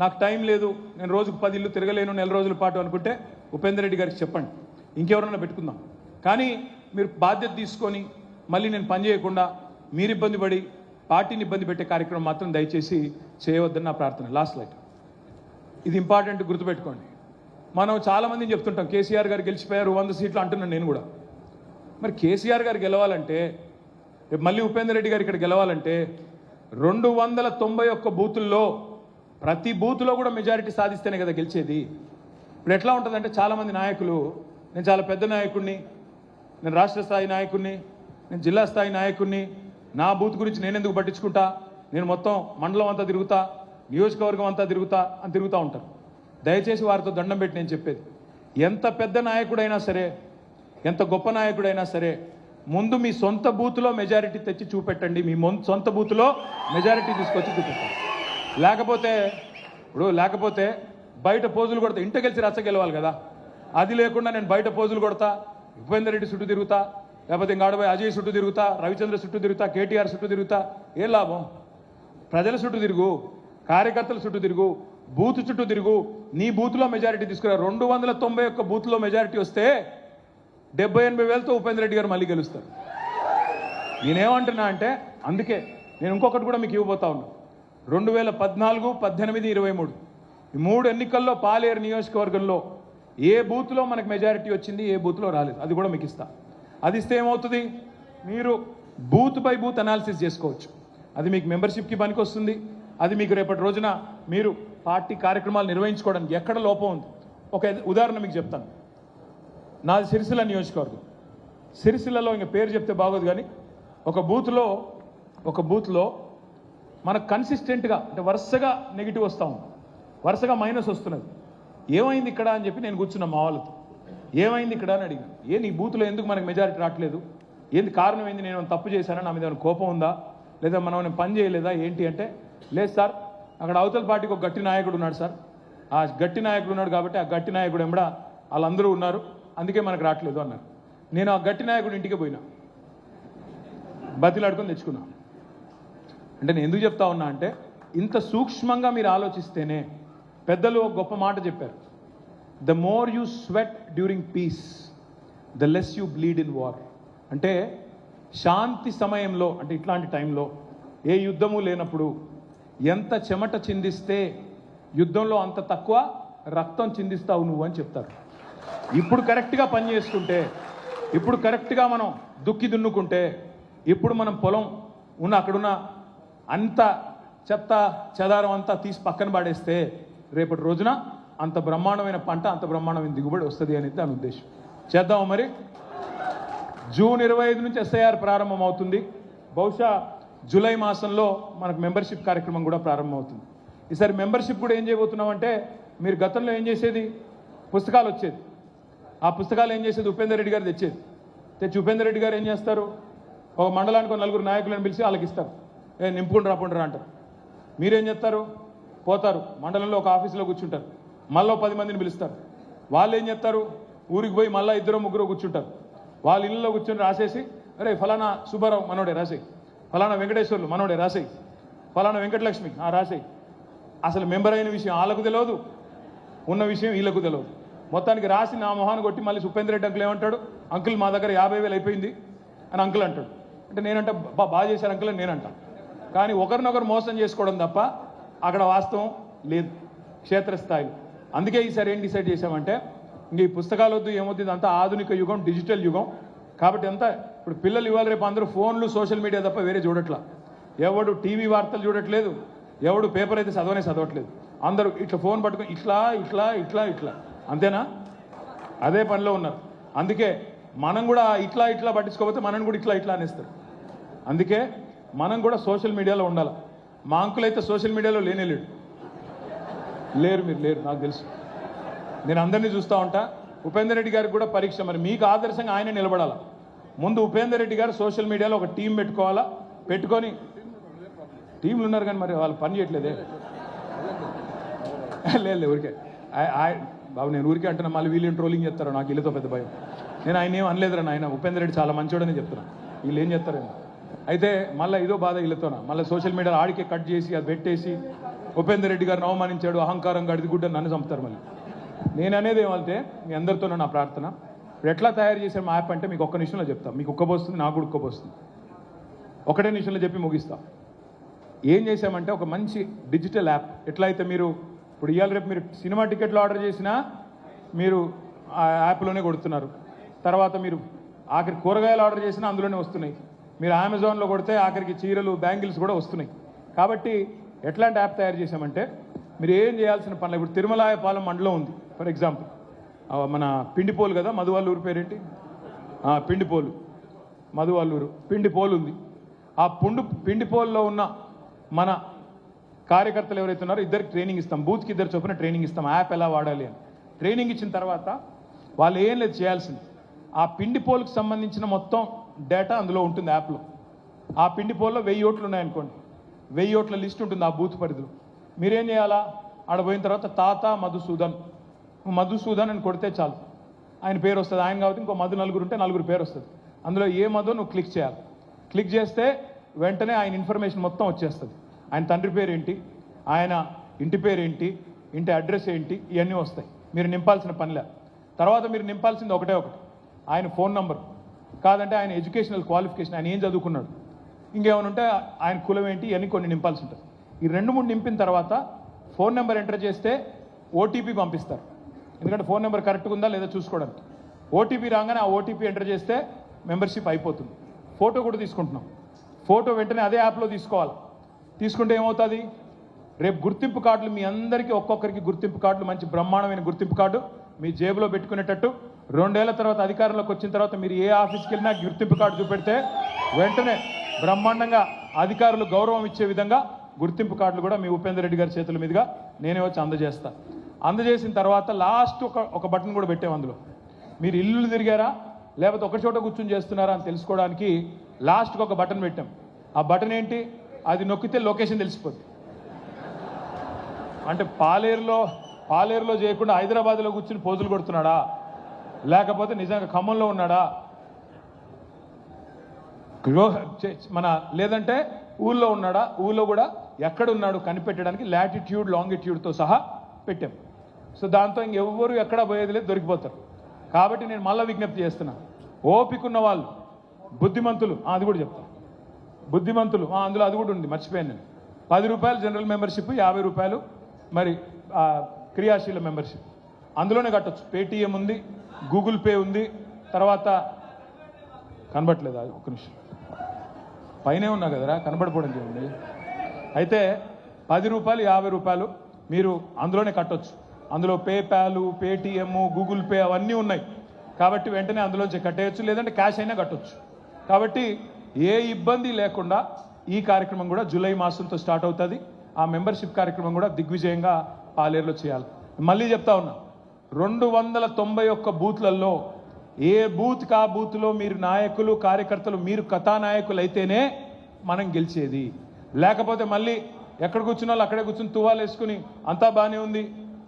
నాకు టైం లేదు, నేను రోజుకు 10 ఇళ్ళు తిరగలేను నెల రోజుల పాటు అనుకుంటే ఉపేందర్ రెడ్డి గారికి చెప్పండి. ఇంకెవరన్నా పెట్టుకుందాం. కానీ మీరు బాధ్యత తీసుకొని మళ్ళీ నేను పని చేయకుండా మీరు ఇబ్బంది పడి పార్టీని ఇబ్బంది పెట్టే కార్యక్రమం మాత్రం దయచేసి చేయవద్దని నా ప్రార్థన. లాస్ట్ లైట్, ఇది ఇంపార్టెంట్, గుర్తుపెట్టుకోండి. మనం చాలామందిని చెప్తుంటాం కేసీఆర్ గారు గెలిచిపోయారు 100 సీట్లు అంటున్నాను నేను కూడా. మరి కేసీఆర్ గారు గెలవాలంటే, రేపు మళ్ళీ ఉపేందర్ రెడ్డి గారు ఇక్కడ గెలవాలంటే 291 బూతుల్లో ప్రతి బూత్లో కూడా మెజారిటీ సాధిస్తేనే కదా గెలిచేది. ఇప్పుడు ఎట్లా ఉంటుందంటే చాలామంది నాయకులు, నేను చాలా పెద్ద నాయకుడిని, నేను రాష్ట్ర స్థాయి నాయకుడిని, నేను జిల్లా స్థాయి నాయకుడిని, నా బూత్ గురించి నేను ఎందుకు పట్టించుకుంటా, నేను మొత్తం మండలం అంతా తిరుగుతా, నియోజకవర్గం అంతా తిరుగుతా అని తిరుగుతూ ఉంటారు. దయచేసి వారితో దండం పెట్టి నేను చెప్పేది, ఎంత పెద్ద నాయకుడైనా సరే, ఎంత గొప్ప నాయకుడైనా సరే, ముందు మీ సొంత బూత్లో మెజారిటీ తెచ్చి చూపెట్టండి. మీ సొంత బూత్లో మెజారిటీ తీసుకొచ్చి చూపెట్టండి. లేకపోతే బయట పోజులు కొడతా, ఇంట గెలిచి రచ్చ గెలవాలి కదా. అది లేకుండా నేను బయట పోజులు కొడతా, ఉపేందర్ రెడ్డి చుట్టూ తిరుగుతా, లేకపోతే ఇంకాడపోయి అజయ్ చుట్టూ తిరుగుతా, రవిచంద్ర చుట్టూ తిరుగుతా, కేటీఆర్ చుట్టూ తిరుగుతా, ఏం లాభం? ప్రజల చుట్టూ తిరుగు, కార్యకర్తల చుట్టూ తిరుగు, బూత్ చుట్టూ తిరుగు, నీ బూత్లో మెజారిటీ తీసుకురా. 291 బూత్లో మెజారిటీ వస్తే 70-80 వేలతో ఉపేందర్ రెడ్డి గారు మళ్ళీ గెలుస్తారు. నేనేమంటున్నా అంటే, అందుకే నేను ఇంకొకటి కూడా మీకు ఇవ్వబోతా ఉన్నా. 2014, 18, 23 ఈ 3 ఎన్నికల్లో పాలేరు నియోజకవర్గంలో ఏ బూత్లో మనకు మెజారిటీ వచ్చింది, ఏ బూత్లో రాలేదు, అది కూడా మీకు ఇస్తా. అది ఇస్తే ఏమవుతుంది, మీరు బూత్ బై బూత్ అనాలిసిస్ చేసుకోవచ్చు. అది మీకు మెంబర్షిప్కి పనికి వస్తుంది. అది మీకు రేపటి రోజున మీరు పార్టీ కార్యక్రమాలు నిర్వహించుకోవడానికి ఎక్కడ లోపం ఉంది. ఒక ఉదాహరణ మీకు చెప్తాను. నాది సిరిసిల్ల నియోజకవర్గం. సిరిసిల్లలో ఇంకా పేరు చెప్తే బాగోదు, కానీ ఒక బూత్లో మనకు కన్సిస్టెంట్గా అంటే వరుసగా నెగిటివ్ వస్తూ ఉంది, వరుసగా మైనస్ వస్తున్నది. ఏమైంది ఇక్కడ అని చెప్పి నేను కూర్చున్నా మా వాళ్ళతో. ఏమైంది ఇక్కడ అని అడిగాను. నీ బూత్లో ఎందుకు మనకు మెజారిటీ రావట్లేదు, ఏంది కారణం ఏంది, నేను తప్పు చేశానా, నా మీద ఏమైనా కోపం ఉందా, లేదా మనం పని చేయలేదా ఏంటి అంటే, లేదు సార్, అక్కడ అవతల పార్టీకి ఒక గట్టి నాయకుడు ఉన్నాడు సార్, ఆ గట్టి నాయకుడు ఉన్నాడు కాబట్టి ఆ గట్టి నాయకుడు ఎంబడ వాళ్ళందరూ ఉన్నారు, అందుకే మనకు రావట్లేదు అన్నారు. నేను ఆ గట్టి నాయకుడు ఇంటికి పోయినా, బతిలాడుకొని తెచ్చుకున్నా. అంటే నేను ఎందుకు చెప్తా ఉన్నా అంటే, ఇంత సూక్ష్మంగా మీరు ఆలోచిస్తేనే, పెద్దలు ఒక గొప్ప మాట చెప్పారు, the more you sweat during piece the less you bleed in war. అంటే శాంతి సమయంలో, అంటే ఇట్లాంటి టైంలో, ఏ యుద్ధము లేనప్పుడు ఎంత చెమట చిందిస్తే యుద్ధంలో అంత తక్కువ రక్తం చిందిస్తావు నువ్వు అని చెప్తారు. ఇప్పుడు కరెక్ట్గా పని చేసుకుంటే, ఇప్పుడు కరెక్ట్గా మనం దుక్కి దున్నుకుంటే, ఇప్పుడు మనం పొలం అక్కడున్న అంత చెత్త చెదారం అంతా తీసి పక్కన పడేస్తే రేపటి రోజున అంత బ్రహ్మాండమైన పంట, అంత బ్రహ్మాండమైన దిగుబడి వస్తుంది అనేది దాని ఉద్దేశం. చేద్దాము మరి. జూన్ 25 నుంచి SIR ప్రారంభం అవుతుంది. బహుశా జూలై మాసంలో మనకు మెంబర్షిప్ కార్యక్రమం కూడా ప్రారంభం అవుతుంది. ఈసారి మెంబర్షిప్ కూడా ఏం చేయబోతున్నాం అంటే, మీరు గతంలో ఏం చేసేది, పుస్తకాలు వచ్చేది, ఆ పుస్తకాలు ఏం చేసేది ఉపేందర్ రెడ్డి గారు తెచ్చి ఉపేందర్ రెడ్డి గారు ఏం చేస్తారు, ఒక మండలానికి 4 నాయకులను పిలిచి వాళ్ళకి ఇస్తారు, నింపుకుంటూ రాకుండా అంటారు. మీరేం చేస్తారు, పోతారు మండలంలో ఒక ఆఫీసులో కూర్చుంటారు, మళ్ళీ 10 మందిని పిలుస్తారు. వాళ్ళు ఏం చేస్తారు, ఊరికి పోయి మళ్ళీ 2-3 కూర్చుంటారు. వాళ్ళ ఇళ్ళలో కూర్చొని రాసేసి, అరే ఫలానా సుబ్బారావు మనోడే రాసేయి, ఫలానా వెంకటేశ్వర్లు మనోడే రాసేయి, ఫలానా వెంకటలక్ష్మి రాసేయి. అసలు మెంబర్ అయిన విషయం వాళ్ళకు తెలియదు, ఉన్న విషయం వీళ్ళకు తెలియదు. మొత్తానికి రాసి నా మొహాన్ని కొట్టి మళ్ళీ ఉపేందర్ రెడ్డి అంకుల్ ఏమంటాడు, అంకుల్ మా దగ్గర 50,000 అయిపోయింది అని అంకుల్ అంటాడు. అంటే నేనంట బాగా చేశారు అంకుల్ అని నేనంట. కానీ ఒకరినొకరు మోసం చేసుకోవడం తప్ప అక్కడ వాస్తవం లేదు క్షేత్రస్థాయిలో. అందుకే ఈసారి ఏం డిసైడ్ చేశామంటే, ఇంక ఈ పుస్తకాలు వద్దు, ఏమవుతుంది, ఇదంతా ఆధునిక యుగం, డిజిటల్ యుగం కాబట్టి అంతా ఇప్పుడు పిల్లలు ఇవాళ రేపు అందరూ ఫోన్లు సోషల్ మీడియా తప్ప వేరే చూడట్లా. ఎవడు టీవీ వార్తలు చూడట్లేదు, ఎవడు పేపర్ అయితే చదవట్లేదు. అందరూ ఇట్లా ఫోన్ పట్టుకొని ఇట్లా అంతేనా, అదే పనిలో ఉన్నారు. అందుకే మనం కూడా ఇట్లా పట్టించుకోకపోతే మనం కూడా ఇట్లా అనేస్తారు. అందుకే మనం కూడా సోషల్ మీడియాలో ఉండాలి. మా అంకుల్ అయితే సోషల్ మీడియాలో లేరు, మీరు లేరు, నాకు తెలుసు. నేను అందరినీ చూస్తూ ఉంటా. ఉపేందర్ రెడ్డి గారికి కూడా పరీక్ష, మరి మీకు ఆదర్శంగా ఆయన నిలబడాలా. ముందు ఉపేందర్ రెడ్డి గారు సోషల్ మీడియాలో ఒక టీం పెట్టుకోవాలా, పెట్టుకొని టీంలు ఉన్నారు కానీ మరి వాళ్ళు పని చేయట్లేదే. లేదు ఊరికే బాబు, నేను ఊరికే అంటున్నా, మళ్ళీ వీళ్ళు ట్రోలింగ్ చేస్తారు, నాకు వీళ్ళతో పెద్ద భయం. నేను ఆయన ఏం అనలేదురా నాయన, ఉపేందర్ రెడ్డి చాలా మంచోడని చెప్తున్నా, వీళ్ళు ఏం చేస్తారేమో. అయితే మళ్ళీ ఇదో బాధ వీళ్ళతోనా, మళ్ళీ సోషల్ మీడియాలో ఆడికే కట్ చేసి అది పెట్టేసి ఉపేందర్ రెడ్డి గారిని అవమానించాడు, అహంకారం గడిదిగుడ్డ నన్ను చంపుతారు. మళ్ళీ నేను అనేది ఏమంటే, మీ అందరితో నా ప్రార్థన, ఇప్పుడు ఎట్లా తయారు చేసాం యాప్ అంటే మీకు ఒక్క నిమిషంలో చెప్తాం. మీకు ఉక్కబోస్తుంది, నాకు కూడా ఉక్కబోస్తుంది. ఒకటే నిమిషంలో చెప్పి ముగిస్తాం. ఏం చేసామంటే ఒక మంచి డిజిటల్ యాప్. ఎట్లా అయితే మీరు ఇప్పుడు ఇవాళ రేపు మీరు సినిమా టికెట్లు ఆర్డర్ చేసినా మీరు ఆ యాప్లోనే కొడుతున్నారు. తర్వాత మీరు ఆఖరి కూరగాయలు ఆర్డర్ చేసినా అందులోనే వస్తున్నాయి. మీరు అమెజాన్లో కొడితే ఆఖరికి చీరలు, బ్యాంగిల్స్ కూడా వస్తున్నాయి. కాబట్టి ఎట్లాంటి యాప్ తయారు చేసామంటే మీరు ఏం చేయాల్సిన పనులు. ఇప్పుడు తిరుమలాయపాలెం మండలం ఉంది ఫర్ ఎగ్జాంపుల్. మన పిండిపోలు కదా, మధువల్లూరు పేరేంటి, పిండిపోలు, మధువల్లూరు పిండిపోలు ఉంది. ఆ పిండిపోల్లో ఉన్న మన కార్యకర్తలు ఎవరైతే ఉన్నారో ఇద్దరికి ట్రైనింగ్ ఇస్తాం. బూత్కి 2 చొప్పున ట్రైనింగ్ ఇస్తాం యాప్ ఎలా వాడాలి అని. ట్రైనింగ్ ఇచ్చిన తర్వాత వాళ్ళు ఏం లేదు చేయాల్సింది, ఆ పిండిపోలకు సంబంధించిన మొత్తం డేటా అందులో ఉంటుంది యాప్లో. ఆ పిండిపోల్లో 1000 ఓట్లు ఉన్నాయనుకోండి, 1000 ఓట్ల లిస్ట్ ఉంటుంది ఆ బూత్ పరిధిలో. మీరేం చేయాలా, ఆడ పోయిన తర్వాత తాత మధుసూదన్ అని కొడితే చాలు, ఆయన పేరు వస్తుంది. ఆయన కాబట్టి ఇంకో మధు 4 ఉంటే 4 పేరు వస్తుంది. అందులో ఏ మధు నువ్వు క్లిక్ చేయాలి. క్లిక్ చేస్తే వెంటనే ఆయన ఇన్ఫర్మేషన్ మొత్తం వచ్చేస్తుంది. ఆయన తండ్రి పేరు ఏంటి, ఆయన ఇంటి పేరు ఏంటి, ఇంటి అడ్రస్ ఏంటి, ఇవన్నీ వస్తాయి. మీరు నింపాల్సిన పనిలే. తర్వాత మీరు నింపాల్సింది ఒకటే ఒకటి, ఆయన ఫోన్ నంబర్, కాదంటే ఆయన ఎడ్యుకేషనల్ క్వాలిఫికేషన్, ఆయన ఏం చదువుకున్నాడు, ఇంకేమైనా ఉంటే ఆయన కులం ఏంటి, ఇవన్నీ కొన్ని నింపాల్సి ఉంటుంది. ఈ 2-3 నింపిన తర్వాత ఫోన్ నెంబర్ ఎంటర్ చేస్తే ఓటీపీ పంపిస్తారు. ఎందుకంటే ఫోన్ నెంబర్ కరెక్ట్గా ఉందా లేదా చూసుకోవడానికి. ఓటీపీ రాగానే ఆ ఓటీపీ ఎంటర్ చేస్తే మెంబర్షిప్ అయిపోతుంది. ఫోటో కూడా తీసుకుంటున్నాం. ఫోటో వెంటనే అదే యాప్లో తీసుకోవాలి. తీసుకుంటే ఏమవుతుంది, రేపు గుర్తింపు కార్డులు మీ అందరికీ ఒక్కొక్కరికి గుర్తింపు కార్డులు, మంచి బ్రహ్మాండమైన గుర్తింపు కార్డు మీ జేబులో పెట్టుకునేటట్టు 2 ఏళ్ల తర్వాత అధికారంలోకి వచ్చిన తర్వాత మీరు ఏ ఆఫీస్కి వెళ్ళినా గుర్తింపు కార్డు చూపెడితే వెంటనే బ్రహ్మాండంగా అధికారులు గౌరవం ఇచ్చే విధంగా గుర్తింపు కార్డులు కూడా మీ ఉపేందర్ రెడ్డి గారి చేతుల మీదుగా నేనే వచ్చి అందజేస్తా. అందజేసిన తర్వాత లాస్ట్ ఒక బటన్ కూడా పెట్టాము. అందులో మీరు ఇల్లు తిరిగారా లేకపోతే ఒక చోట కూర్చొని చేస్తున్నారా అని తెలుసుకోవడానికి లాస్ట్కి ఒక బటన్ పెట్టాం. ఆ బటన్ ఏంటి, అది నొక్కితే లొకేషన్ తెలిసిపోద్ది. అంటే పాలేరులో చేయకుండా హైదరాబాద్లో కూర్చుని పోజులు కొడుతున్నాడా, లేకపోతే నిజంగా ఖమ్మంలో ఉన్నాడా, లేదంటే ఊళ్ళో ఉన్నాడా, ఊళ్ళో కూడా ఎక్కడున్నాడు కనిపెట్టడానికి లాటిట్యూడ్ లాంగిట్యూడ్తో సహా పెట్టాం. సో దాంతో ఇంకెవ్వరు ఎక్కడా పోయేది లేదు, దొరికిపోతారు. కాబట్టి నేను మళ్ళీ విజ్ఞప్తి చేస్తున్నా, ఓపిక ఉన్న వాళ్ళు, బుద్ధిమంతులు, అది కూడా చెప్తాను, బుద్ధిమంతులు అందులో అది కూడా ఉంది, మర్చిపోయాను నేను. 10 రూపాయలు జనరల్ మెంబర్షిప్, 50 రూపాయలు మరి క్రియాశీల మెంబర్షిప్ అందులోనే కట్టొచ్చు. పేటీఎం ఉంది, గూగుల్ పే ఉంది, తర్వాత కనబడట్లేదు, అది ఒక నిమిషం పైనే ఉన్నా కదరా, కనబడిపోవడం ఉంది. అయితే 10 రూపాయలు 50 రూపాయలు మీరు అందులోనే కట్టొచ్చు. అందులో పేపాల్, పేటీఎం, గూగుల్ పే అవన్నీ ఉన్నాయి. కాబట్టి వెంటనే అందులోంచి కట్టేయచ్చు, లేదంటే క్యాష్ అయినా కట్టొచ్చు. కాబట్టి ఏ ఇబ్బంది లేకుండా ఈ కార్యక్రమం కూడా జూలై మాసంతో స్టార్ట్ అవుతుంది. ఆ మెంబర్షిప్ కార్యక్రమం కూడా దిగ్విజయంగా పాలేరులో చేయాలి. మళ్ళీ చెప్తా ఉన్నా, 291 బూత్లలో ఏ బూత్కి ఆ బూత్లో మీరు నాయకులు, కార్యకర్తలు, మీరు కథానాయకులు అయితేనే మనం గెలిచేది. లేకపోతే మళ్ళీ ఎక్కడ కూర్చున్న వాళ్ళు అక్కడే కూర్చుని తువాలు వేసుకుని అంతా బాగానే ఉంది,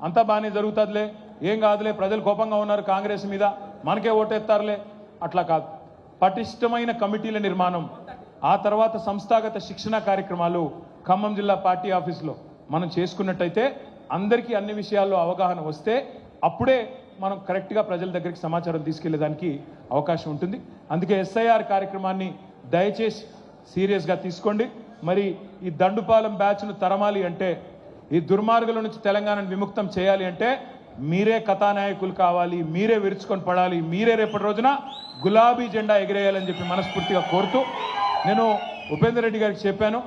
అంతా బాగానే జరుగుతుందిలే, ఏం కాదులే, ప్రజలు కోపంగా ఉన్నారు కాంగ్రెస్ మీద, మనకే ఓటేస్తారులే, అట్లా కాదు. పటిష్టమైన కమిటీల నిర్మాణం, ఆ తర్వాత సంస్థాగత శిక్షణ కార్యక్రమాలు ఖమ్మం జిల్లా పార్టీ ఆఫీసులో మనం చేసుకున్నట్టయితే అందరికీ అన్ని విషయాల్లో అవగాహన వస్తే అప్పుడే మనం కరెక్ట్గా ప్రజల దగ్గరికి సమాచారం తీసుకెళ్లేదానికి అవకాశం ఉంటుంది. అందుకే ఎస్ఐఆర్ కార్యక్రమాన్ని దయచేసి సీరియస్గా తీసుకోండి. మరి ఈ దండుపాలెం బ్యాచ్ను తరమాలి అంటే, ఈ దుర్మార్గుల నుంచి తెలంగాణను విముక్తం చేయాలి అంటే మీరే కథానాయకులు కావాలి, మీరే విరుచుకొని పడాలి, మీరే రేపటి రోజున గులాబీ జెండా ఎగిరేయాలని చెప్పి మనస్ఫూర్తిగా కోరుతూ, నేను ఉపేందర్ రెడ్డి గారికి చెప్పాను,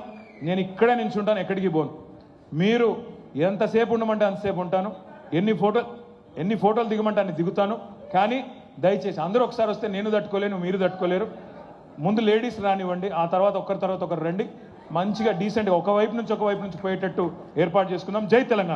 నేను ఇక్కడే నించుంటాను, ఎక్కడికి పోను. మీరు ఎంతసేపు ఉండమంటే అంతసేపు ఉంటాను, ఎన్ని ఫోటోలు దిగమంటే అన్ని దిగుతాను. కానీ దయచేసి అందరూ ఒకసారి వస్తే నేను తట్టుకోలేను, మీరు తట్టుకోలేరు. ముందు లేడీస్ రానివ్వండి, ఆ తర్వాత ఒకరి తర్వాత ఒకరు రండి. మంచిగా డీసెంట్గా ఒకవైపు నుంచి పోయేటట్టు ఏర్పాటు చేసుకుందాం. జై తెలంగాణ.